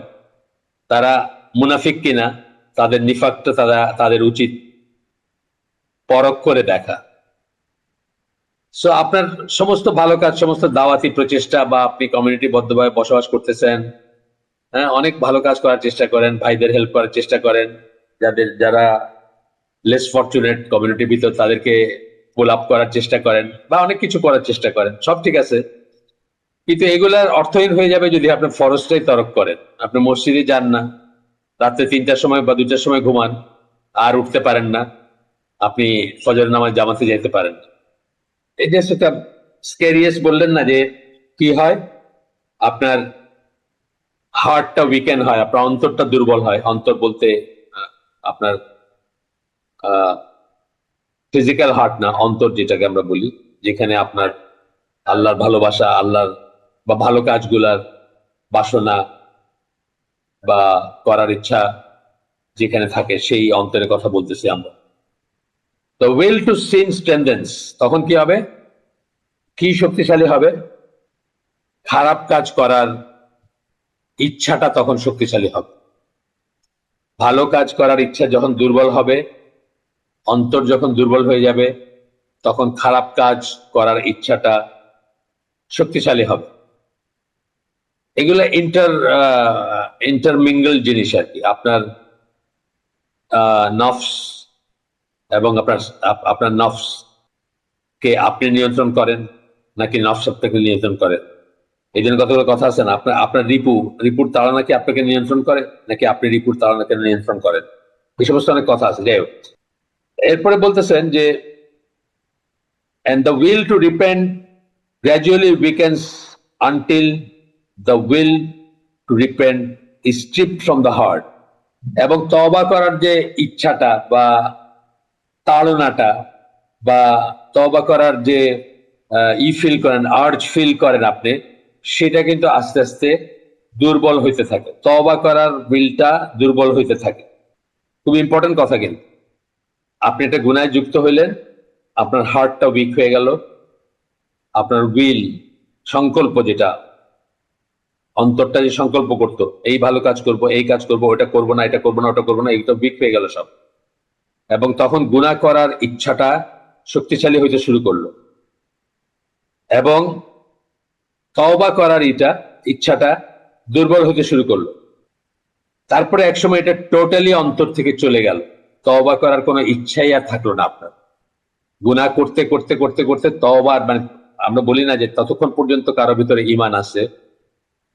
তারা মুনাফিক কিনা, তাদের নিফাকটা তাদের উচিত পরখ করে দেখা। সো আপনার সমস্ত ভালো কাজ, সমস্ত দাওয়াতি প্রচেষ্টা, বা আপনি কমিউনিটি বদ্ধভাবে বসবাস করতেছেন, হ্যাঁ, অনেক ভালো কাজ করার চেষ্টা করেন, ভাইদের হেল্প করার চেষ্টা করেন, যারা লেস ফরচুনেট কমিউনিটির ভিতর তাদেরকে পুল আপ করার চেষ্টা করেন, বা অনেক কিছু করার চেষ্টা করেন, সব ঠিক আছে। কিন্তু এগুলার অর্থহীন হয়ে যাবে যদি আপনি ফরজটাই তরক করেন। আপনি মসজিদে যান না, রাত্রে 3টার সময় বা 2টার সময় ঘুমান, আর উঠতে পারেন না, আপনি ফজর নামাজ জামাতে যেতে পারেন না। এই যে সেটা স্ক্যারিয়াস বললেন না, যে কি হয়, আপনার হার্টটা উইকেন হয়, আপনার অন্তরটা দুর্বল হয়। অন্তর বলতে আপনার ফিজিক্যাল হার্ট না, অন্তর যেটাকে আমরা বলি, যেখানে আপনার আল্লাহর ভালোবাসা, আল্লাহর বা ভালো কাজগুলার বাসনা বা করার ইচ্ছা যেখানে থাকে, সেই অন্তরের কথা বলতেছি আমরা। তো উইল টু সিন স্ট্রেংথেন্স, তখন কি হবে, কি শক্তিশালী হবে? খারাপ কাজ করার ইচ্ছাটা তখন শক্তিশালী হবে। ভালো কাজ করার ইচ্ছা যখন দুর্বল হবে, অন্তর যখন দুর্বল হয়ে যাবে, তখন খারাপ কাজ করার ইচ্ছাটা শক্তিশালী হবে। এগুলো ইন্টারমিঙ্গল জিনিস আর কি। আপনার নফস এবং আপনার নফস কে আপনি নিয়ন্ত্রণ করেন নাকি নফস আপনাকে নিয়ন্ত্রণ করেন? এই জন্য কতগুলো কথা আছে না, আপনার রিপুর তাড়না কি আপনাকে নিয়ন্ত্রণ করে নাকি আপনি রিপুর তাড়নাকে নিয়ন্ত্রণ করেন? এই সমস্ত অনেক কথা আছে। যাই হোক, এরপরে বলতেছেন যে and the will to repent gradually weakens until the will to repent is stripped from the heart. এবং তওবা করার যে ইচ্ছাটা বা তাড়নাটা বা তওবা করার যে ফিল করেন, আর্জ ফিল করেন আপনি, সেটা কিন্তু আস্তে আস্তে দুর্বল হইতে থাকে। তওবা করার উইলটা দুর্বল হইতে থাকে। খুব ইম্পর্টেন্ট কথা কিন্তু। আপনি একটা গুনায় যুক্ত হইলেন, আপনার হার্টটা উইক হয়ে গেল, আপনার উইল, সংকল্প, যেটা অন্তরটা যে সংকল্প করতো এই ভালো কাজ করব, এই কাজ করব, ওটা করব না, এটা করব না, ওটা করব না, এইটা উইক হয়ে গেল সব। এবং তখন গুনাহ করার ইচ্ছাটা শক্তিশালী হইতে শুরু করলো এবং তওবা করার ইচ্ছাটা দুর্বল হতে শুরু করলো। তারপরে একসময় এটা টোটালি অন্তর থেকে চলে গেল, তওবা করার কোনো ইচ্ছাই আর থাকলো না আপনার। গুনাহ করতে করতে করতে করতে তওবা, মানে আমরা বলি না যে ততক্ষণ পর্যন্ত কারো ভিতরে ঈমান আছে,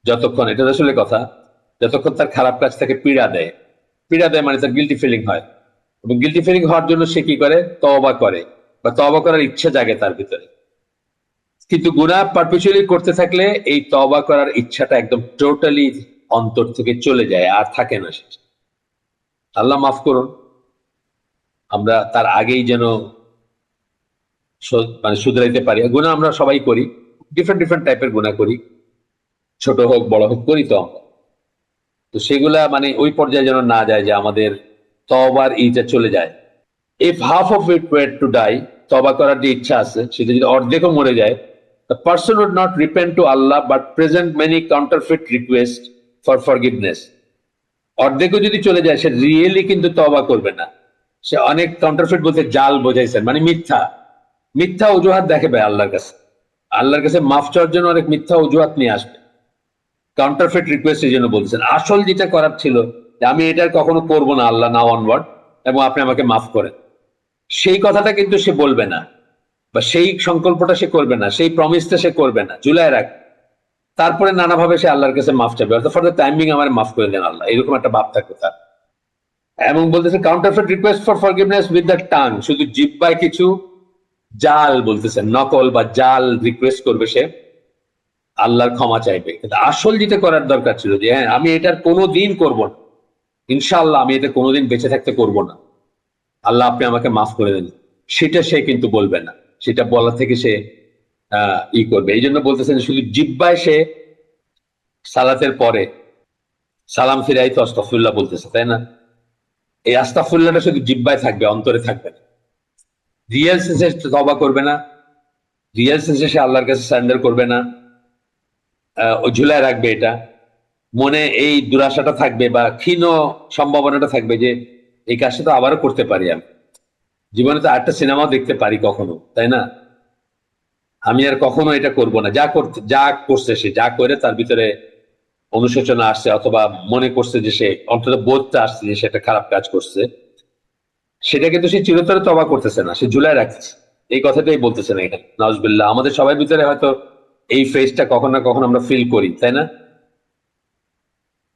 যতক্ষণ, এটা আসলে কথা, যতক্ষণ তার খারাপ কাজ তাকে পীড়া দেয় মানে তার গিল্টি ফিলিং হয়, এবং গিল্টি ফিলিং হওয়ার জন্য সে কি করে, তওবা করে বা তওবা করার ইচ্ছা জাগে তার ভিতরে। কিন্তু গুনাহ পারপিচুয়ালি করতে থাকলে এই তওবা করার ইচ্ছাটা একদম টোটালি অন্তর থেকে চলে যায়, আর থাকে না সে। আল্লাহ মাফ করুন, আমরা তার আগেই যেন মানে শুধরাইতে পারি। গুনাহ আমরা সবাই করি, ডিফারেন্ট টাইপের গুনাহ করি, ছোট হোক বড় হোক, করি তো আমরা। তো সেগুলা মানে ওই পর্যায়ে যেন না যায় যে আমাদের তওবার ইচ্ছা চলে যায়। If half of it were to die, তওবা করার যে ইচ্ছা আছে সেটা যদি অর্ধেকও মরে যায়, the person would not repent to Allah but present many counterfeit requests for forgiveness. অর্ধেকও যদি চলে যায়, সে রিয়েলি কিন্তু তওবা করবে না। সে অনেক কাউন্টারফিট বলতে জাল বোঝাইছেন, মানে মিথ্যা অজুহাত দেখাবে আল্লাহর কাছে মাফ চাওয়ার জন্য অনেক মিথ্যা অজুহাত নিয়ে আসবে। কাউন্টারফিট রিকোয়েস্ট এই জন্য বলতেছেন। আসল যেটা করার ছিল যে আমি এটার কখনো করবো না আল্লাহ, নাও অনওয়ার্ড, এবং আপনি আমাকে মাফ করেন, সেই কথাটা কিন্তু সে বলবে না, বা সেই সংকল্পটা সে করবে না, সেই প্রমিসটা সে করবে না, ঝুলায় রাখ। তারপরে নানাভাবে সে আল্লাহর কাছে মাফ চাবে, অর্থাৎ ফর দ্য টাইমিং আমার মাফ করে দেন আল্লাহ, এরকম একটা ভাব থাকবে তার। এবং বলতেছে counterfeit request for forgiveness with the tongue, শুধু জিহ্বায় কিছু জাল বলতেছেন, নকল বা জাল রিকোয়েস্ট করবে সে, আল্লাহর ক্ষমা চাইবে। কিন্তু আসল যেটা করার দরকার ছিল যে হ্যাঁ আমি এটার কোনোদিন করবো না, ইনশাআল্লাহ আমি এটা কোনোদিন বেঁচে থাকতে করব না, আল্লাহ আপনি আমাকে মাফ করে দেন, সেটা সে কিন্তু বলবে না। সেটা বলা থেকে সে করবে। এই জন্য বলতেছেন শুধু জিহ্বায় সে সালাতের পরে সালাম ফিরাই তো আস্তাগফিরুল্লাহ বলতেছে, তাই না? এই আস্তাগফিরুল্লাহটা শুধু জিহ্বায় থাকবে, অন্তরে থাকবে না। রিয়েল সেন্সে তওবা করবে না, রিয়েল সেন্সে সে আল্লাহর কাছে সারেন্ডার করবে না, ও ঝুলায় রাখবে এটা মনে। এই দুরাশাটা থাকবে বা ক্ষীণ সম্ভাবনাটা থাকবে যে এই কাজটা তো আবারও করতে পারি, আমি জীবনে তো আরেকটা সিনেমাও দেখতে পারি কখনো, তাই না? আমি আর কখনো এটা করব না। যা করছে সে, যা করে তার ভিতরে অনুশোচনা আসছে অথবা মনে করছে যে সে, অন্তত বোধটা আসছে যে সে একটা খারাপ কাজ করছে, সেটা কিন্তু সে চিরতরে তওবা করতেছে না, সে ঝুলায় রাখছে। এই কথাটাই বলতেছে না এখানে, নাউজুবিল্লাহ। আমাদের সবার ভিতরে হয়তো এই ফেজটা কখনো না কখনো আমরা ফিল করি, তাই না?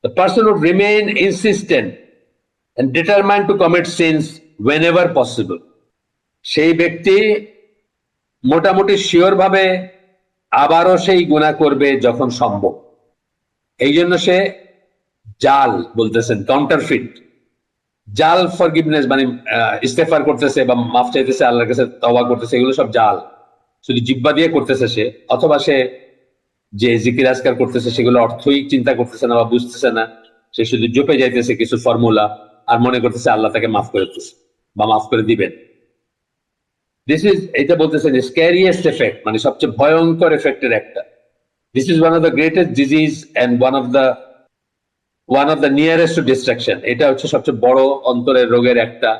The person would remain insistent and determined to commit sins whenever possible. সেই ব্যক্তি মোটামুটি শিওর ভাবে আবারও সেই গুনাহ করবে যখন সম্ভব। এই জন্য সে জাল বলতেছেন, কাউন্টারফিট, জাল ফরগিভনেস, মানে ইস্তেগফার করতেছে বা মাফ চাইতেছে, আল্লাহর কাছে তওবা করতেছে, এগুলো সব জাল, শুধু জিহ্বা দিয়ে করতেছে সে, অথবা সে যে জিকির আজকার করতেছে সেগুলো অর্থই চিন্তা করতেছে না বা বুঝতেছে না, সে শুধু জপে যাইতেছে কিছু ফর্মুলা আর মনে করতেছে আল্লাহ তাকে মাফ করে দিতেছে বা মাফ করে দিবেন। দিস ইজ, এটা বলতেছেন স্ক্যারিয়েস্ট এফেক্ট, মানে সবচেয়ে ভয়ঙ্কর এফেক্টের একটা। This is one of the greatest disease and one of the nearest to destruction. এটা হচ্ছে সবচেয়ে বড় অন্তরের রোগের একটা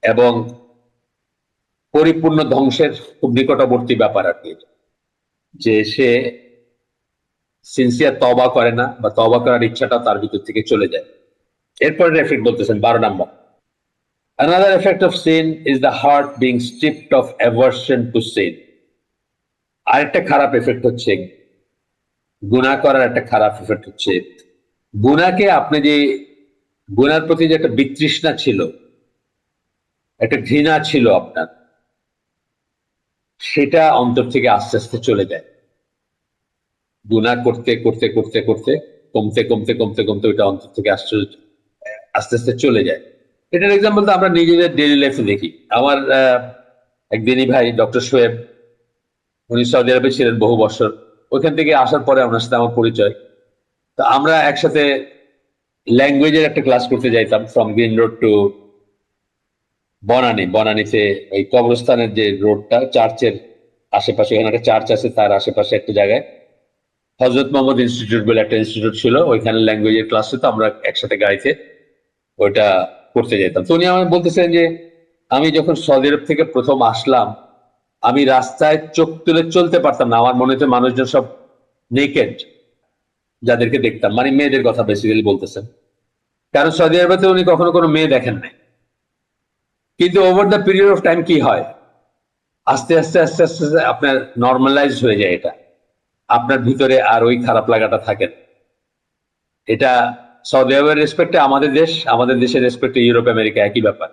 এবং পরিপূর্ণ ধ্বংসের খুব নিকটবর্তী ব্যাপার আর কি, যে সে সিনসিয়ার তওবা করে না বা তওবা করার ইচ্ছাটা তার ভিতর থেকে চলে যায়। এরপরের এফেক্ট বলতেছেন 12 নম্বর, another effect of sin is the heart being stripped of aversion to sin. আরেকটা খারাপ এফেক্ট হচ্ছে, গুনাহ করার একটা খারাপ এফেক্ট হচ্ছে, গুনাহকে আপনি যে গুনার প্রতি যে একটা বিতৃষ্ণা ছিল, একটা ঘৃণা ছিল আপনার, সেটা অন্তর থেকে আস্তে আস্তে চলে যায়। গুনাহ করতে করতে করতে করতে কমতে কমতে কমতে কমতে ওইটা অন্তর থেকে আস্তে আস্তে চলে যায়। এটার এক্সাম্পল তো আমরা নিজেদের ডেইলি লাইফে দেখি। আমার একদিনই ভাই ডক্টর শোয়েব, উনি সৌদি আরবে ছিলেন বহু বছর, ওইখান থেকে আসার পরে ওনার সাথে আমার পরিচয়। তো আমরা একসাথে ল্যাঙ্গুয়েজের একটা ক্লাস করতে যাইতাম ফ্রম গ্রিন রোড টু বনানীতে ওই কবরস্থানের যে রোডটা, চার্চের আশেপাশে, ওখানে একটা চার্চ আছে, তার আশেপাশে একটা জায়গায় হজরত মোহাম্মদ ইনস্টিটিউট বলে একটা ইনস্টিটিউট ছিল, ওইখানে ল্যাঙ্গুয়েজের ক্লাস হতো, আমরা একসাথে গাড়িতে ওইটা করতে যেতাম। তো উনি আমাকে বলতেছেন যে আমি যখন সৌদি আরব থেকে প্রথম আসলাম, আমি রাস্তায় চোখ তুলে চলতে পারতাম না, আমার মনে হতো মানুষজন সব নেকেড যাদেরকে দেখতাম, মানে মেয়েদের কথা বেসিক্যালি বলতেছেন, কারণ সৌদি আরবে উনি কখনো কোনো মেয়ে দেখেন নাই। কিন্তু over the period of time কি হয়, আস্তে আস্তে আস্তে আস্তে আপনার নর্মালাইজ হয়ে যায়, এটা আপনার ভিতরে আর ওই খারাপ লাগাটা থাকে না। এটা সৌদি আরবের রেসপেক্টে আমাদের দেশের রেসপেক্টে ইউরোপ আমেরিকা একই ব্যাপার।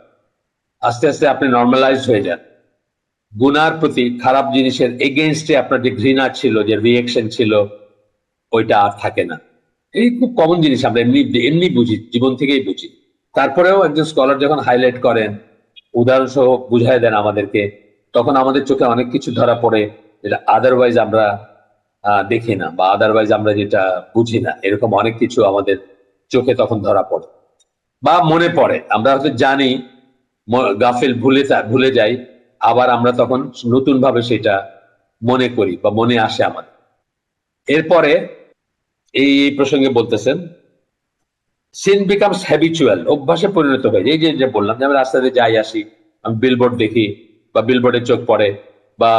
আস্তে আস্তে আপনি নর্মালাইজ হয়ে যান, গুনার প্রতি, খারাপ জিনিসের এগেইনস্টে আপনার যে ঘৃণা ছিল, যে রিয়েকশন ছিল, ওইটা আর থাকে না। এই খুব কমন জিনিস, আমরা এমনি বুঝি, জীবন থেকেই বুঝি। তারপরেও একজন স্কলার যখন হাইলাইট করেন, উদাহরণ সহ বুঝাই দেন আমাদেরকে, তখন আমাদের চোখে অনেক কিছু ধরা পড়ে যেটা আদারওয়াইজ আমরা দেখি না বা আদারওয়াইজ আমরা যেটা বুঝি না, এরকম অনেক কিছু আমাদের চোখে তখন ধরা পড়ে বা মনে পড়ে। আমরা হয়তো জানি, গাফেল ভুলে যাই, আবার আমরা তখন নতুন ভাবে সেটা মনে করি বা মনে আসে আমাদের। এরপরে এই প্রসঙ্গে বলতেছেন, সিন বিকামস হ্যাবিচুয়াল, অভ্যাসে পরিণত হয়ে যায়। এই যে বললাম যে আমি রাস্তাতে যাই আসি, আমি বিলবোর্ড দেখি বা বিলবোর্ডে চোখ পড়ে, বা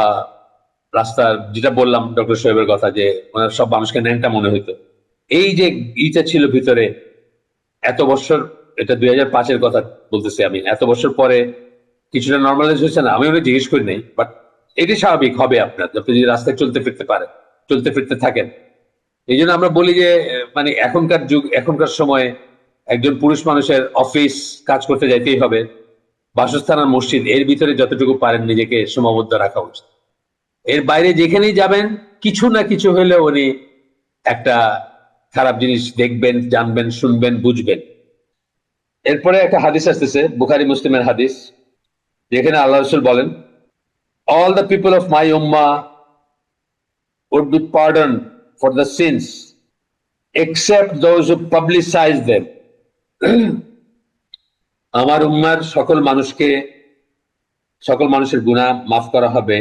রাস্তার, যেটা বললাম ডক্টর শোয়েবের কথা, যে ওনার সব মানুষকে ন্যাংটা মনে হইতো, এই যে ইটা ছিল ভিতরে এত বছর, এটা 2005-এর কথা বলতেছি আমি, এত বছর পরে কিছুটা নর্মালাইজ হয়েছে না? আমি ওটা জিজ্ঞেস করি নাই, বাট এটি স্বাভাবিক হবে আপনার, আপনি যদি রাস্তায় চলতে ফিরতে পারেন, চলতে ফিরতে থাকেন। এই জন্য আমরা বলি যে মানে এখনকার যুগ, এখনকার সময়ে একজন পুরুষ মানুষের অফিস কাজ করতে যাইতেই হবে, বাসস্থান আর মসজিদ, এর ভিতরে যতটুকু পারেন নিজেকে সীমাবদ্ধ রাখা উচিত। এর বাইরে যেখানেই যাবেন, কিছু না কিছু হলে উনি একটা খারাপ জিনিস দেখবেন, জানবেন, শুনবেন, বুঝবেন। এরপরে একটা হাদিস আসতেছে, বুখারী মুসলিমের হাদিস, যেখানে আল্লাহ রাসূল বলেন, all the people of my ummah would be pardoned for the sins except those who publicize them. আমার উম্মার সকল মানুষের গুনাহ মাফ করা হবে,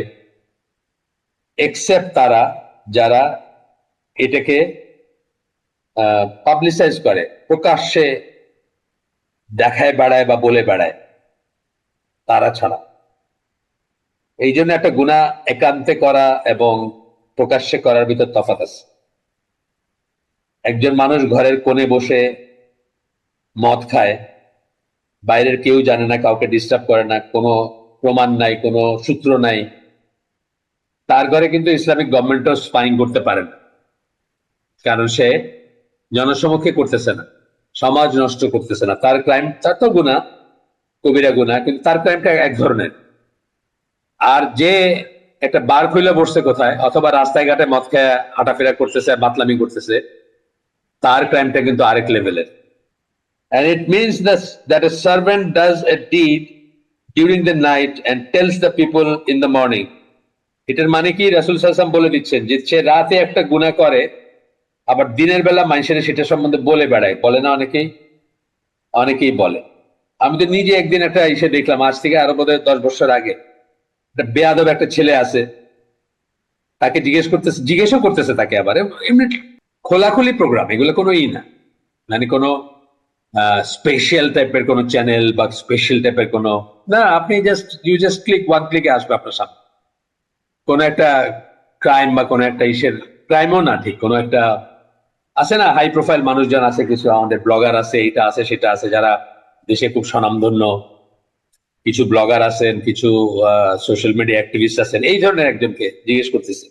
এক্সেপ্ট তারা যারা এটাকে পাবলিসাইজ করে, প্রকাশ্যে দেখায় বেড়ায় বা বলে বেড়ায়, তারা ছাড়া। এই জন্য একটা গুনাহ একান্তে করা এবং প্রকাশ্যে করার ভিতর তফাৎ আছে। একজন মানুষ ঘরের কোণে বসে মদ খায়, বাইরের কেউ জানে না, কাউকে ডিস্টার্ব করে না, কোনো প্রমাণ নাই, কোনো সূত্র নাই, তার ঘরে কিন্তু ইসলামিক গভর্নমেন্টও স্পাইং করতে পারে না, কারণ সে জনসমক্ষে করতেছে না, সমাজ নষ্ট করতেছে না। তার ক্রাইম, তার তো গুনাহ, কবিরা গুনাহ, কিন্তু তার ক্রাইমটা এক ধরনের। আর যে একটা বার খুলে বসছে কোথায়, অথবা রাস্তায় ঘাটে মদ খেয়ে হাঁটাফেরা করতেছে, বাতলামি করতেছে, তার ক্রাইমটা কিন্তু আরেক লেভেলের। And it means that a servant does a deed during the night and tells the people in the morning. এটার মানে কি, রাসূল সাল্লাল্লাহু আলাইহি ওয়াসাল্লাম বলে দিচ্ছেন যে সে রাতে একটা গুনাহ করে, আবার দিনের বেলা মানুষের সেটা সম্বন্ধে বলে বেড়ায়। বলে না অনেকেই? অনেকেই বলে। আমি তো নিজে একদিন একটা এসে দেখলাম, আজ থেকে আরো বোধহয় 10 বছর আগে, একটা বেয়াদব একটা ছেলে আছে, তাকে জিজ্ঞেসও করতেছে তাকে, আবার এমনি খোলাখুলি প্রোগ্রাম, এগুলো কোনো না, মানে কোনো স্পেশাল টাইপের কোনো চ্যানেল বা স্পেশাল টাইপের কোনো না, আপনি জাস্ট ক্লিক, ওয়ান ক্লিকে আসবে আপনার সামনে কোনো একটা ক্রাইম বা কোনো একটা ক্রাইমও না ঠিক, কোনো একটা আছে না, হাই প্রোফাইল মানুষজন আছে, কিছু আমাদের ব্লগার আছে, এটা আছে সেটা আছে, যারা দেশে খুব স্বনামধন্য, কিছু ব্লগার আছেন, কিছু সোশ্যাল মিডিয়া অ্যাক্টিভিস্ট আছেন, এই ধরনের একজনকে জিজ্ঞেস করতেছে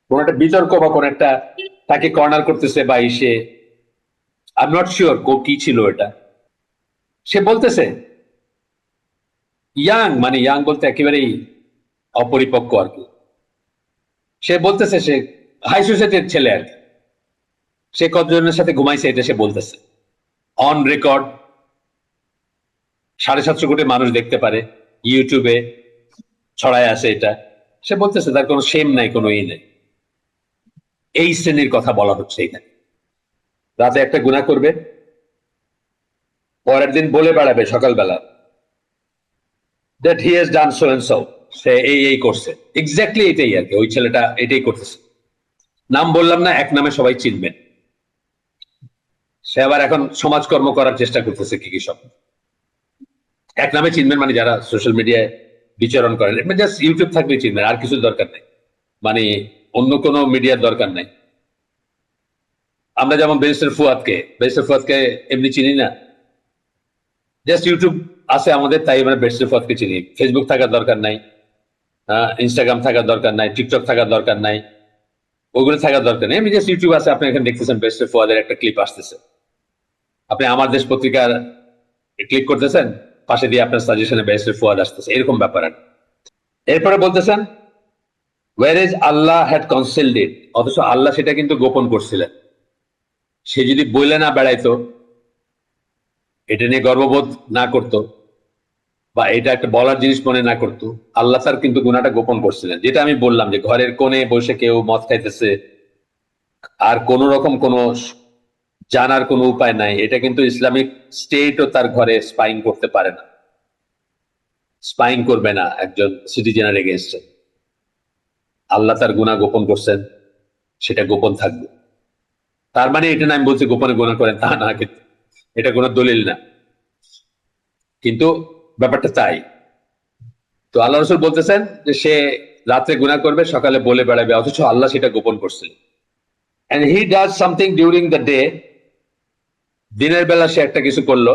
কোন একটা বিতর্ক বা কোন একটা, তাকে কর্নার করতেছে বা এসে, আই এম নট শিওর কি ছিল এটা। সে বলতেছে, মানে ইয়াং বলতে একেবারেই অপরিপক্ক আর কি, সে বলতেছে সে হাই সোসাইটির ছেলে আর কি, সে কতজনের সাথে ঘুমাইছে এটা সে বলতেছে অন রেকর্ড, 750 কোটি মানুষ দেখতে পারে, ইউটিউবে ছড়ায় আছে এটা। সে বলতেছে তার কোনো শেম নাই, কোনো নেই। এই শ্রেণীর কথা বলা হচ্ছে এখানে। রাতে একটা গুনাহ করবে, পরের দিন বলে বেড়াবে সকালবেলা that he has done so and so, সে এই করছে, এক্স্যাক্টলি এটাই আর কি, ওই ছেলেটা এটাই করতেছে। নাম বললাম না, এক নামে সবাই চিনবেন। সে আবার এখন সমাজকর্ম করার চেষ্টা করতেছে কি সব, এক নামে চিনবেন, মানে যারা সোশ্যাল মিডিয়ায় বিচরণ করেন, জাস্ট ইউটিউব থাকলে চিনবেন, আর কিছু দরকার নেই, মানে অন্য কোনো মিডিয়ার দরকার নেই। আমরা যেমন ব্যারিস্টার ফুয়াদকে এমনি চিনি না, জাস্ট ইউটিউব আছে আমাদের, তাই আমরা ব্যারিস্টার ফুয়াদকে চিনি। ফেসবুক থাকার দরকার নাই, ইনস্টাগ্রাম থাকার দরকার নাই, টিকটক থাকার দরকার নাই, ওগুলো থাকার দরকার নেই। এমনি জাস্ট ইউটিউব আছে, আপনি এখানে দেখতেছেন ব্যারিস্টার ফুয়াদের একটা ক্লিপ আসতেছে, আপনি আমার দেশ পত্রিকার ক্লিক করতেছেন, পাশে দিয়ে আপনার সাজেশনে ব্যারিস্টার ফুয়াদ আসতেছে, এরকম ব্যাপার। এরপরে বলতেছেন whereas Allah had concealed it, অথচ আল্লাহ সেটা কিন্তু গোপন করছিলেন। সে যদি বলে না বেড়াইতো, এটা নিয়ে গর্ববোধ না করতো, বা এটা একটা বলার জিনিস মনে না করতো, আল্লাহ তার কিন্তু গুনাহটা গোপন করছিলেন। যেটা আমি বললাম যে ঘরের কোণে বসে কেউ মদ খাইতেছে আর কোন রকম কোনো জানার কোনো উপায় নাই, এটা কিন্তু ইসলামিক স্টেটও তার ঘরে স্পাইং করতে পারে না, স্পাইং করবে না একজন সিটিজেনের এগেইনস্টে। আল্লাহ তার গুনাহ গোপন করছেন, সেটা গোপন থাকবে। তার মানে এটা না আমি বলছি গোপনে গুনাহ করেন, তা না, কিন্তু এটা কোনো দলিল না, কিন্তু ব্যাপারটা তাই। তো আল্লাহ রাসূল বলতেছেন যে সে রাতে গুনাহ করবে, সকালে বলে বেড়াবে, অথচ আল্লাহ সেটা গোপন করছিলেন। and he does something during the day, দিনের বেলা সে একটা কিছু করলো,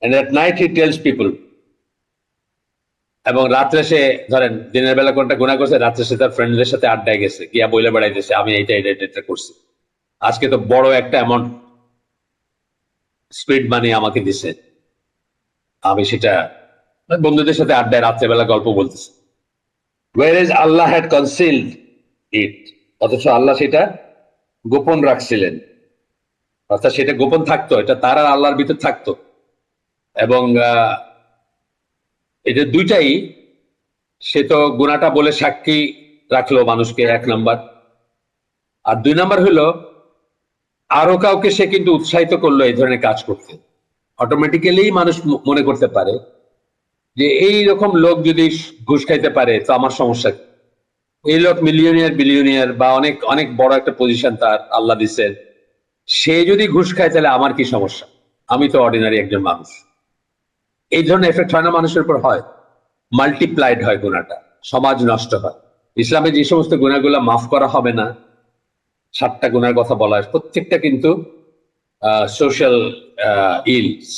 and at night he tells people, এবং রাত্রে সে, ধরেন দিনের বেলা কোনটা গুনাহ করছে, রাত্রে সে তার ফ্রেন্ডদের সাথে আড্ডায় গেছে, গিয়া বলে বেড়াইতেছে আমি এটা করছি, আজকে তো বড় একটা অ্যামাউন্ট স্পিড মানি আমাকে দিছে, আমি সেটা, বন্ধুদের সাথে আড্ডায় রাত্রেবেলা গল্প বলতেছে। whereas Allah had concealed it, অথচ আল্লাহ সেটা গোপন রাখছিলেন, অর্থাৎ সেটা গোপন থাকতো, এটা তার আর আল্লাহর ভিতর থাকতো। এবং এটা দুইটাই, সে তো গুনাহটা বলে সাক্ষী রাখলো মানুষকে, এক নাম্বার, আর দুই নাম্বার হলো আরো কাউকে সে কিন্তু উৎসাহিত করলো এই ধরনের কাজ করতে। অটোমেটিক্যালি মানুষ মনে করতে পারে যে এই রকম লোক যদি ঘুষ খাইতে পারে তো আমার সমস্যা কি? এই লোক মিলিয়নিয়ার বিলিয়নিয়ার বা অনেক অনেক বড় একটা পজিশন তার আল্লাহ দিচ্ছেন, সে যদি ঘুষ খায় তাহলে আমার কি সমস্যা, আমি তো অর্ডিনারি একজন মানুষ। এই ধরনের এফেক্ট হয় না মানুষের উপর? হয়, মাল্টিপ্লাইড হয় গুনাহটা, সমাজ নষ্ট হয়। ইসলামে যে সমস্ত গুনাহগুলো মাফ করা হবে না, 7টা গুনার কথা বলা হয়, প্রত্যেকটা কিন্তু সোশ্যাল ইলস,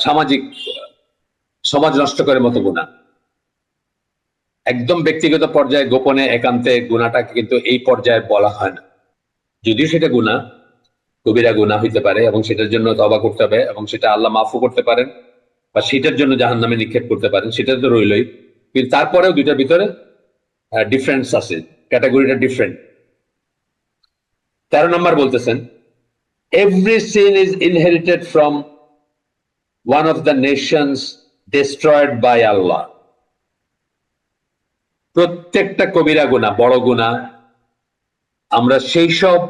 সামাজিক, সমাজ নষ্ট করার মতো গুনাহ। একদম ব্যক্তিগত পর্যায়ে গোপনে একান্তে গুনাহটাকে কিন্তু এই পর্যায়ে বলা হয় না, যদিও সেটা গুনাহ, কবিরা গুনাহ হইতে পারে এবং সেটার জন্য তওবা করতে হবে এবং সেটা আল্লাহ মাফও করতে পারেন বা সেটার জন্য জাহান্নামে নিক্ষেপ করতে পারেন, সেটা তো রইলই। কিন্তু তারপরেও দুইটার ভিতরে ডিফারেন্স আছে, ক্যাটাগরিটা ডিফারেন্ট। 13 নম্বর বলতেছেন, every scene is inherited from one of the nations destroyed by Allah. প্রত্যেকটা কবিরা গুনাহ, বড় গুনাহ আমরা সেই সব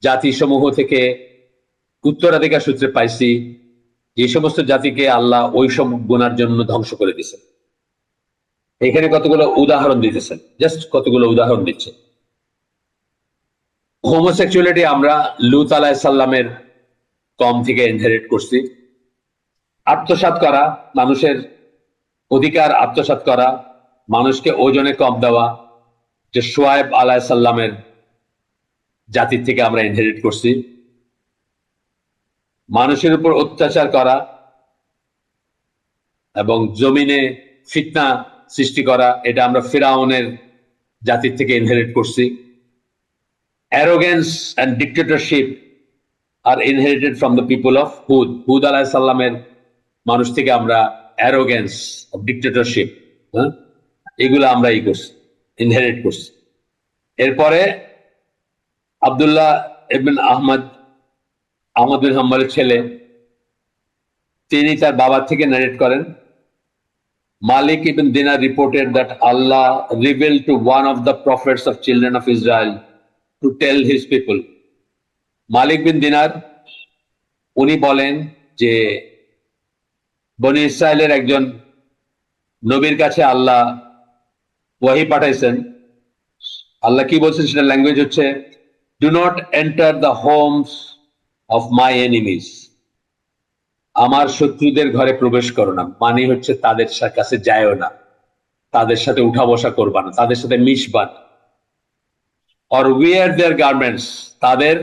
জাতিসমূহ থেকে উত্তরাধিকার সূত্রে পাইছি যে সমস্ত জাতিকে আল্লাহ ওই সব গুনার জন্য ধ্বংস করে দিয়েছেন। এখানে কতগুলো উদাহরণ দিতেছেন, জাস্ট কতগুলো উদাহরণ দিচ্ছে। হোমোসেক্সুয়ালিটি আমরা লূত আলাইহিস সালামের কম থেকে ইনহেরিট করছি। আত্মসাৎ করা, মানুষের অধিকার আত্মসাৎ করা, মানুষকে ওজনে কম দেওয়া, যে শুআয়ব আলাইহিস সালামের জাতির থেকে আমরা ইনহেরিট করছি। মানুষের উপর অত্যাচার করা এবং জমিনে ফিতনা সৃষ্টি করা, এটা আমরা ফিরাউনের জাতির থেকে ইনহেরিট করছি। অ্যারোগেন্স অ্যান্ড ডিক্টেটরশিপ আর inherited from the people of Hud. Hud আলাইহিস সালামের মানুষ থেকে আমরা অ্যারোগেন্স, ডিক্টেটরশিপ, এগুলো আমরা ইনহেরিট করছি। এরপরে আব্দুল্লাহ ইবনে আহমদ বিন হাম্বলের ছেলে, তিনি তার বাবার থেকে নারেট করেন, Malik ibn Dinar reported that Allah revealed to one of the prophets of children of Israel to tell his people. মালিক বিন দিনার উনি বলেন যে বনি ইসরায়েলের একজন নবীর কাছে আল্লাহ ওয়াহি পাঠাইছেন। আল্লাহ কি বলছেন সেটা ল্যাঙ্গুয়েজ হচ্ছে, do not enter the homes of my enemies. আমার শত্রুদের ঘরে প্রবেশ করো না, মানে হচ্ছে তাদের কাছে যায়ও না, তাদের সাথে উঠা বসা করবা না, তাদের সাথে মিশবা না। অর উইয়ার দেয়ার গার্মেন্টস, তাদের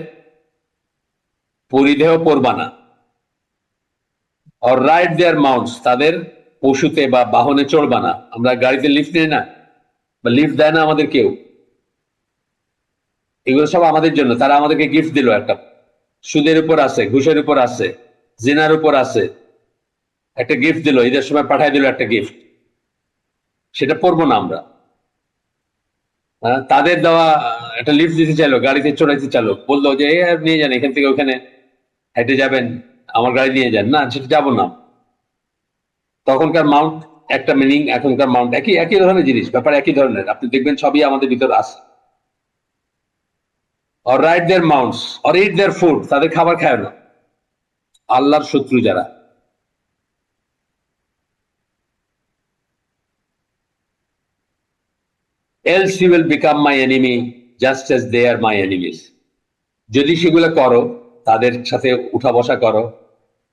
পরিধেয় পরবা না। অর রাইড দেয়ার মাউন্টস, তাদের পশুতে বা বাহনে চড়বা না। আমরা গাড়িতে লিফট নিই না, বা লিফট দেয় না আমাদের কেউ, এগুলো সব আমাদের জন্য। তারা আমাদেরকে গিফট দিল একটা, সুদের উপর আছে, ঘুষের উপর আছে, জিনার উপর আছে, একটা গিফট দিল, ঈদের সময় পাঠাই দিল একটা গিফট, সেটা পড়বো না আমরা। তাদের দেওয়া একটা লিফট দিতে চাইলো, গাড়িতে চড়াইতে চাইলো, বললো যে নিয়ে যান এখান থেকে ওখানে হেঁটে যাবেন, আমার গাড়ি নিয়ে যান, না সেটা যাবো না। তখনকার মাউন্ট একটা মিনিং, এখনকার মাউন্ট একই ধরনের জিনিস, ব্যাপার একই ধরনের, আপনি দেখবেন সবই আমাদের ভিতরে আছে। or ride their mounts or eat their food, তাদের খাবার খায় না। আল্লাহর শত্রু যারা, else you will become my enemy just as they are my enemies. যদি সেগুলো করো, তাদের সাথে উঠা বসা করো,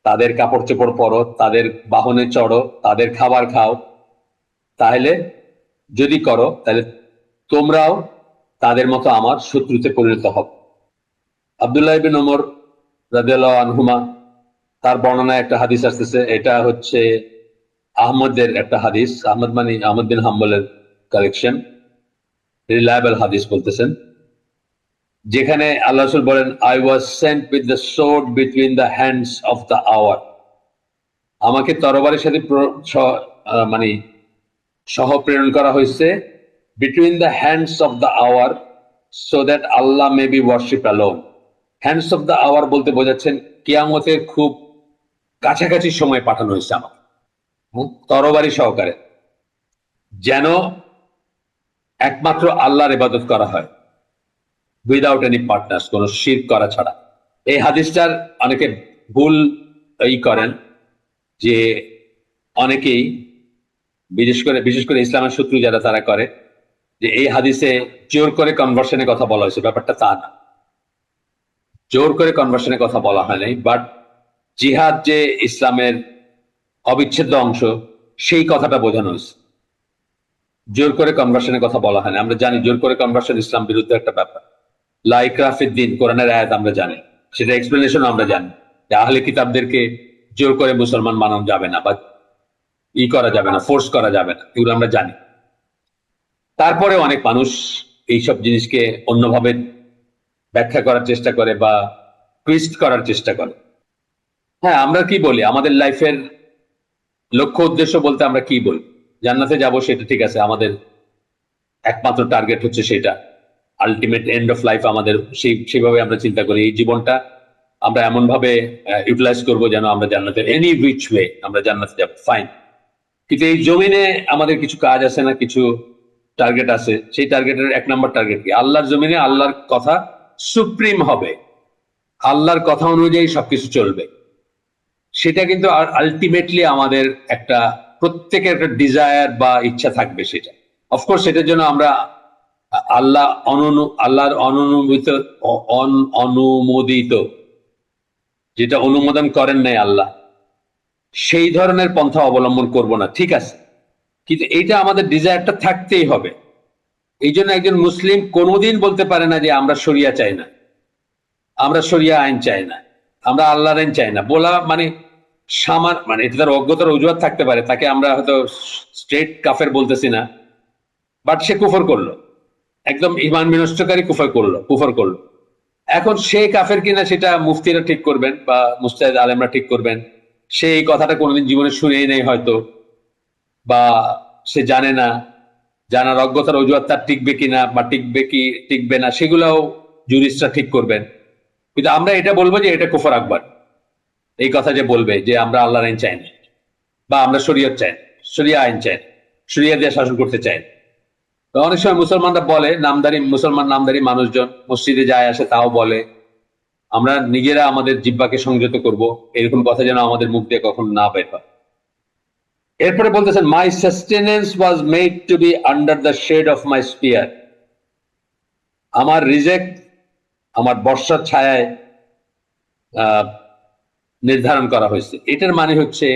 তাদের কাপড় চোপড় পরো, তাদের বাহনে চড়ো, তাদের খাবার খাও, তাহলে যদি করো তাহলে তোমরাও তাদের মতো আমার শত্রুতে পরিণত হবে। আব্দুল্লাহ ইবনে ওমর রাদিয়াল্লাহু আনহুমা তার বর্ণনায় একটা হাদিস আসতেছে, এটা হচ্ছে আহমদের একটা হাদিস, আহমদ মানে আহমদ বিন হাম্বলের কালেকশন, রিলায়েবল হাদিস বলতেছেন, যেখানে আল্লাহ রাসূল বলেন, I was sent with the sword between the hands of the hour. আমাকে তরবারের সাথে মানে সহ প্রেরণ করা হয়েছে, between the hands of the hour, so that Allah may be worshipped alone. Hands of the hour বলতে বোঝাচ্ছেন কিয়ামতের খুব কাছাকাছি সময় পাঠানো হয়েছে আমাকে তরবারি সহকারে, যেন একমাত্র আল্লাহর ইবাদত করা হয়, উইদাউট এনি পার্টনার্স, কোন শিরক করা ছাড়া। এই হাদিসটার অনেকে ভুল করেন, যে অনেকেই বিশেষ করে ইসলামের শত্রু যারা, তারা করে যে এই হাদিসে জোর করে কনভার্সনের কথা বলা হয়েছে। ব্যাপারটা তা না, জোর করে কনভার্সনের কথা বলা হয় নাই, বাট জিহাদ যে ইসলামের অবিচ্ছেদ্য অংশ, সেই কথাটা বোঝানো হয়েছে। জোর করে কনভার্সনের কথা বলা হয় না। আমরা জানি জোর করে কনভার্সন ইসলাম বিরুদ্ধে একটা ব্যাপার। লা ইকরাহা ফিদ্দিন, কোরআনের আয়াত আমরা জানি, সেটা এক্সপ্লেনেশন আমরা জানি, যে আহলে কিতাবদেরকে জোর করে মুসলমান বানানো যাবে না, বা করা যাবে না, ফোর্স করা যাবে না, এগুলো আমরা জানি। তারপরে অনেক মানুষ এইসব জিনিসকে অন্যভাবে ব্যাখ্যা করার চেষ্টা করে বা টুইস্ট করার চেষ্টা করে। হ্যাঁ, আমরা কি বলি আমাদের লাইফের লক্ষ্য উদ্দেশ্য বলতে আমরা কি বলি? জান্নাতে যাব, সেটা ঠিক আছে, আমাদের একমাত্র টার্গেট হচ্ছে সেটা, আলটিমেট এন্ড অফ লাইফ আমাদের সেইভাবে আমরা চিন্তা করি। এই জীবনটা আমরা এমন ভাবে ইউটিলাইজ করবো যেন আমরা জান্নাতে এনি হুইচ ওয়ে আমরা জান্নাতে যাব, ফাইন। কিন্তু এই জমিনে আমাদের কিছু কাজ আছে না, কিছু টার্গেট আছে। সেই টার্গেটের এক নম্বর টার্গেট কি? আল্লাহর জমিনে আল্লাহর কথা সুপ্রিম হবে, আল্লাহর কথা অনুযায়ী সবকিছু চলবে। সেটা কিন্তু আলটিমেটলি আমাদের একটা প্রত্যেকের একটা ডিজায়ার বা ইচ্ছা থাকবে সেটা। অফকোর্স সেটার জন্য আমরা আল্লাহর অনুমোদিত, যেটা অনুমোদন করেন নাই আল্লাহ, সেই ধরনের পন্থা অবলম্বন করব না, ঠিক আছে, কিন্তু এইটা আমাদের ডিজায়ারটা থাকতেই হবে। এই জন্য একজন মুসলিম কোনোদিন বলতে পারে না যে আমরা শরিয়া চাই না, আমরা শরিয়া আইন চাই না, আমরা আল্লাহর আইন চাই না বলা মানে মানে এটা তার অজ্ঞতার অজুহাত থাকতে পারে। তাকে আমরা হয়তো স্ট্রেট কাফের বলতেছি না, বাট সে কুফর করলো, একদম ইমান বিনষ্টকারী কুফর করলো। এখন সে কাফের কিনা সেটা মুফতিরা ঠিক করবেন বা মুস্তাহিদ আলেমরা ঠিক করবেন। সে এই কথাটা কোনোদিন জীবনে শুনেই নেই হয়তো, বা সে জানে না, জানার অজ্ঞতার অজুহাত তার টিকবে কিনা বা টিকবে না, সেগুলাও জুরিস্টরা ঠিক করবেন। কিন্তু আমরা এটা বলবো যে এটা কুফর আকবার, এই কথা যে বলবে যে আমরা আল্লাহর আইন চাই না বা আমরা শরিয়ত চাই না, শরিয়া আইন চাই না, শরিয়া দিয়ে শাসন করতে চাই না। তো অনেক সময় মুসলমানরা বলে, নামধারী মানুষজন মসজিদে যায় আসে, তাও বলে আমরা নিজেরা আমাদের জিহ্বাকে সংযত করব, এরকম কথা যেন আমাদের মুখ দিয়ে কখন না বের হয়। এরপরে বলতেছেন, my sustenance was made to be under the shade of my spear. আমার রিজেক আমার বর্ষার ছায়ায় নির্ধারণ করা হয়েছে। এটার মানে হচ্ছে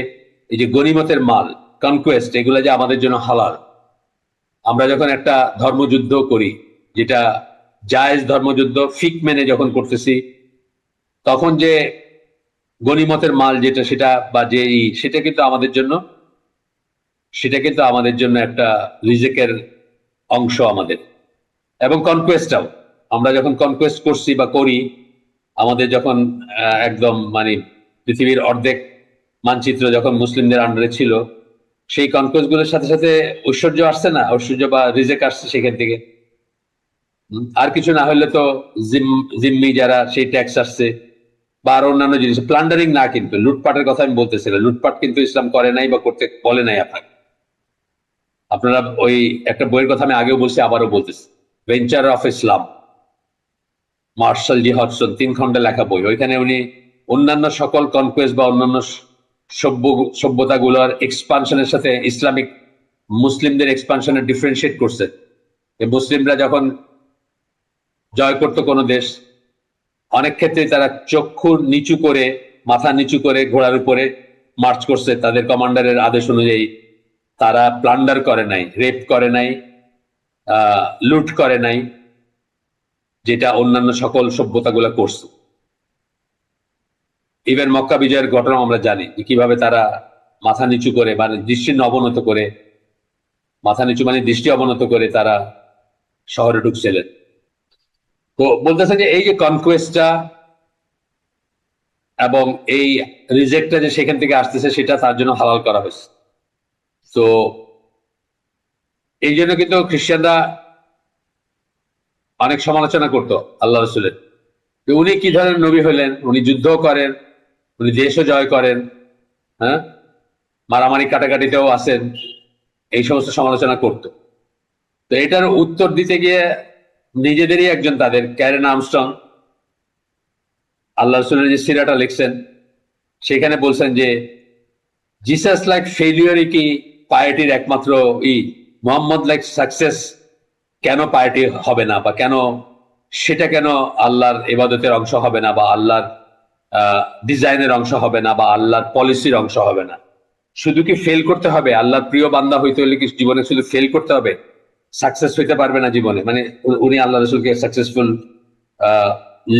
এই যে গনিমতের মাল, কনকোয়েস্ট, এগুলো যে আমাদের জন্য হালাল। আমরা যখন একটা ধর্মযুদ্ধ করি, যেটা জায়েজ ধর্মযুদ্ধ ফিক মেনে যখন করতেছি, তখন যে গনিমতের মাল যেটা, সেটা বা যে সেটা কিন্তু আমাদের জন্য একটা রিজেকের অংশ আমাদের। এবং কনকোয়েস্টটাও, আমরা যখন কনকোয়েস্ট করছি বা করি, আমাদের যখন একদম মানে পৃথিবীর অর্ধেক মানচিত্র যখন মুসলিমদের আন্ডারে ছিল, সেই কনকোয়েস্ট গুলোর সাথে সাথে ঐশ্বর্য আসছে না, ঐশ্বর্য বা রিজেক আসছে সেখান থেকে। আর কিছু না হলে তো জিম্মি যারা, সেই ট্যাক্স আসছে, বা আরো অন্যান্য জিনিস। প্লান্ডারিং না, কিন্তু লুটপাটের কথা আমি বলতেছিলাম। লুটপাট কিন্তু ইসলাম করে নাই বা করতে বলে নাই আপনাকে। আপনারা ওই একটা বইয়ের কথা আমি আগেও বলছি, আবারও বলতেছি, venture of Islam, Marshall G Hodgson, 3 খণ্ডে লেখা বই। ওইখানে উনি অন্যান্য সকল কনকোয়েস্ট বা অন্যান্য সভ্যতাগুলোর এক্সপানশনের সাথে ইসলামিক মুসলিমদের এক্সপানশনের ডিফারেন্সিয়েট করছে। মুসলিমরা যখন জয় করতো কোনো দেশ, অনেক ক্ষেত্রে তারা চক্ষু নিচু করে, মাথা নিচু করে ঘোড়ার উপরে মার্চ করছে তাদের কমান্ডারের আদেশ অনুযায়ী। তারা প্লান্ডার করে নাই, রেপ করে নাই, লুট করে নাই, যেটা অন্যান্য সকল সভ্যতাগুলো করছে। ইভেন মক্কা বিজয়ের ঘটনা আমরা জানি যে কিভাবে তারা মাথা নিচু করে, মানে দৃষ্টি অবনত করে, মাথা নিচু মানে দৃষ্টি অবনত করে তারা শহরে ঢুকছিলেন। তো বলতেছে যে এই যে কনকোয়েস্টটা এবং এই রিজেক্টটা যে সেখান থেকে আসতেছে, সেটা তার জন্য হালাল করা হয়েছে। তো এই জন্য কিন্তু খ্রিস্টানরা অনেক সমালোচনা করতো আল্লাহ রসুলের, উনি কি ধরনের নবী হলেন, উনি যুদ্ধ করেন, উনি দেশও জয় করেন, হ্যাঁ, মারামারি কাটাকাটিতেও আসেন, এই সমস্ত সমালোচনা করতো। তো এটার উত্তর দিতে গিয়ে নিজেদেরই একজন, তাদের ক্যারেন আর্মস্ট্রং, আল্লাহ রসুলের যে সিরাটা লিখছেন, সেখানে বলছেন যে জিসাস লাইক ফেলিওরই কি পার্টির একমাত্র মোহাম্মদ লাইক সাকসেস কেন পার্টি হবে না, বা কেন সেটা কেন আল্লাহর ইবাদতের অংশ হবে না, বা আল্লাহর ডিজাইনের অংশ হবে না, বা আল্লাহর পলিসির অংশ হবে না? শুধু কি ফেল করতে হবে? আল্লাহর প্রিয় বান্দা হইতে হলে কি জীবনে শুধু ফেল করতে হবে? সাকসেস হইতে পারবে না জীবনে? মানে উনি আল্লাহ রসুলকে সাকসেসফুল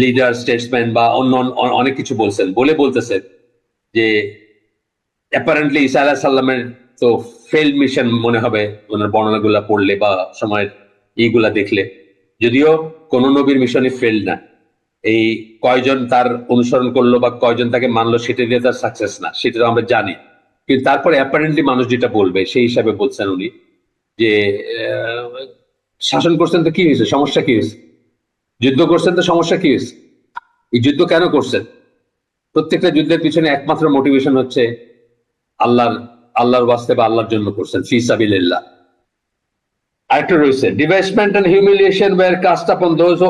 লিডার, স্টেটসম্যান বা অন্য অনেক কিছু বলছেন, বলতেছেন যে অ্যাপারেন্টলি ঈসা আলাইহিস সালামের তো ফেল মিশন মনে হবে ওনার বর্ণনাগুলা পড়লে বা সময়ের এইগুলা দেখলে, যদিও কোন নবীর মিশনই ফেল না। এই কয়জন তার অনুসরণ করলো বা কয়জন তাকে মানলো সেটা দিয়ে তার সাকসেস না, সেটা তো আমরা জানি। কিন্তু তারপরে অ্যাপারেন্টলি মানুষ যেটা বলবে সেই হিসাবে বলছেন উনি যে শাসন করছেন তো কি হয়েছে, সমস্যা কি হয়েছে? যুদ্ধ করছেন তো সমস্যা কি হয়েছে? এই যুদ্ধ কেন করছেন? প্রত্যেকটা যুদ্ধের পিছনে একমাত্র মোটিভেশন হচ্ছে আল্লাহর ওয়াস্তে বা আল্লাহর জন্য করছেন, ফি সাবিলিল্লাহ। আরেকটা রয়েছে, ডিভাইসমেন্ট এন্ড হিউমিলিয়েশন ওয়্যার কাস্ট আপন those who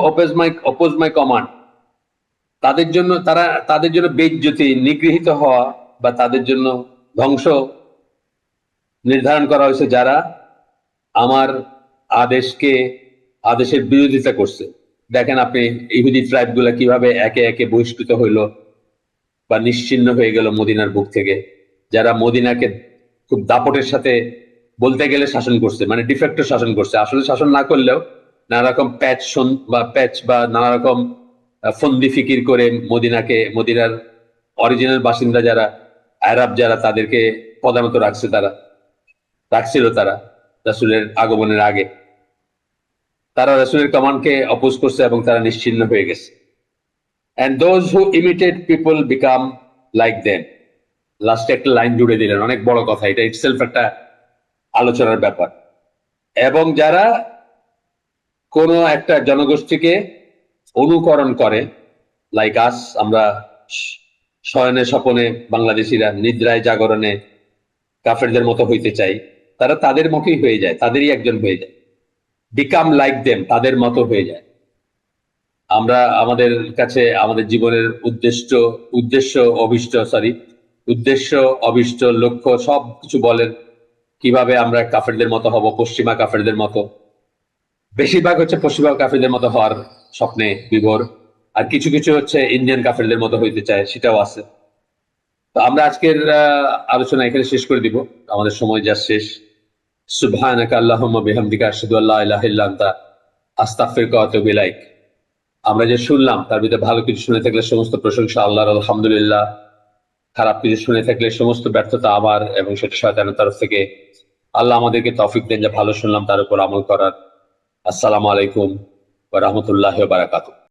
oppose my command. তাদের জন্য বেইজ্জতি, নিগৃহীত হওয়া বা তাদের জন্য ধ্বংস নির্ধারণ করা হয়েছে যারা আমার আদেশের বিরোধিতা করছে। দেখেন আপনি ইহুদি ট্রাইব গুলা কিভাবে একে একে বহিষ্কৃত হইলো বা নিশ্চিহ্ন হয়ে গেল মদিনার বুক থেকে, যারা মদিনাকে খুব দাপটের সাথে বলতে গেলে শাসন করছে, মানে ডিফেক্টো শাসন করছে, আসলে শাসন না করলেও নানা রকম প্যাচ বা নানা রকম ফন্দি ফিকির করে মদিনার অরিজিনাল বাসিন্দা যারা আরব যারা তাদেরকে পদানত রাখছিল তারা রাসূলের আগমনের আগে। তারা রাসূলের কমান্ডকে অপোজ করছে এবং তারা নিশ্চিহ্ন হয়ে গেছে। And those who imitate people become like them. লাস্টে একটা লাইন জুড়ে দিলেন, অনেক বড় কথা, এটা ইটসেলফ একটা আলোচনার ব্যাপার। এবং যারা কোনো একটা জনগোষ্ঠীকে অনুকরণ করে, লাইক আস, আমরা শয়নে স্বপনে বাংলাদেশিরা নিদ্রায় জাগরণে কাফেরদের মতো হইতে চাই, তারা তাদের মতোই হয়ে যায়, তাদেরই একজন হয়ে যায়। বিকাম লাইক দেম, তাদের মতো হয়ে যায়। আমরা আমাদের কাছে আমাদের জীবনের উদ্দেশ্য অভিষ্ট লক্ষ্য সবকিছু বলেন কিভাবে আমরা কাফেরদের মতো হব, পশ্চিমা কাফেরদের মতো। বেশিরভাগ হচ্ছে পশ্চিমা কাফেরদের মতো হওয়ার স্বপ্নে বিভোর, আর কিছু কিছু হচ্ছে ইন্ডিয়ান কাফেরদের মতো হইতে চায়, সেটাও আছে। তো আমরা আজকের আলোচনা এখানে শেষ করে দিব, আমাদের সময় যা শেষ। সুবহানাকা আল্লাহুম্মা বিহামদিকা আশহাদু আল্লা ইলাহা ইল্লা আনতা আস্তাগফিরুকা ওয়া আতুবু ইলাইক। আমরা যে শুনলাম তার ভিতরে ভালো কিছু শুনে থাকলে সমস্ত প্রশংসা আল্লাহর, আলহামদুলিল্লাহ। খারাপ কিছু শুনে থাকলে সমস্ত ব্যর্থতা আমার এবং সেটা শয়তানের তরফ থেকে। আল্লাহ আমাদেরকে তৌফিক দেন যে ভালো শুনলাম তার উপর আমল করার। আসসালামু আলাইকুম ওয়া রাহমাতুল্লাহি ওয়া বারাকাতুহু।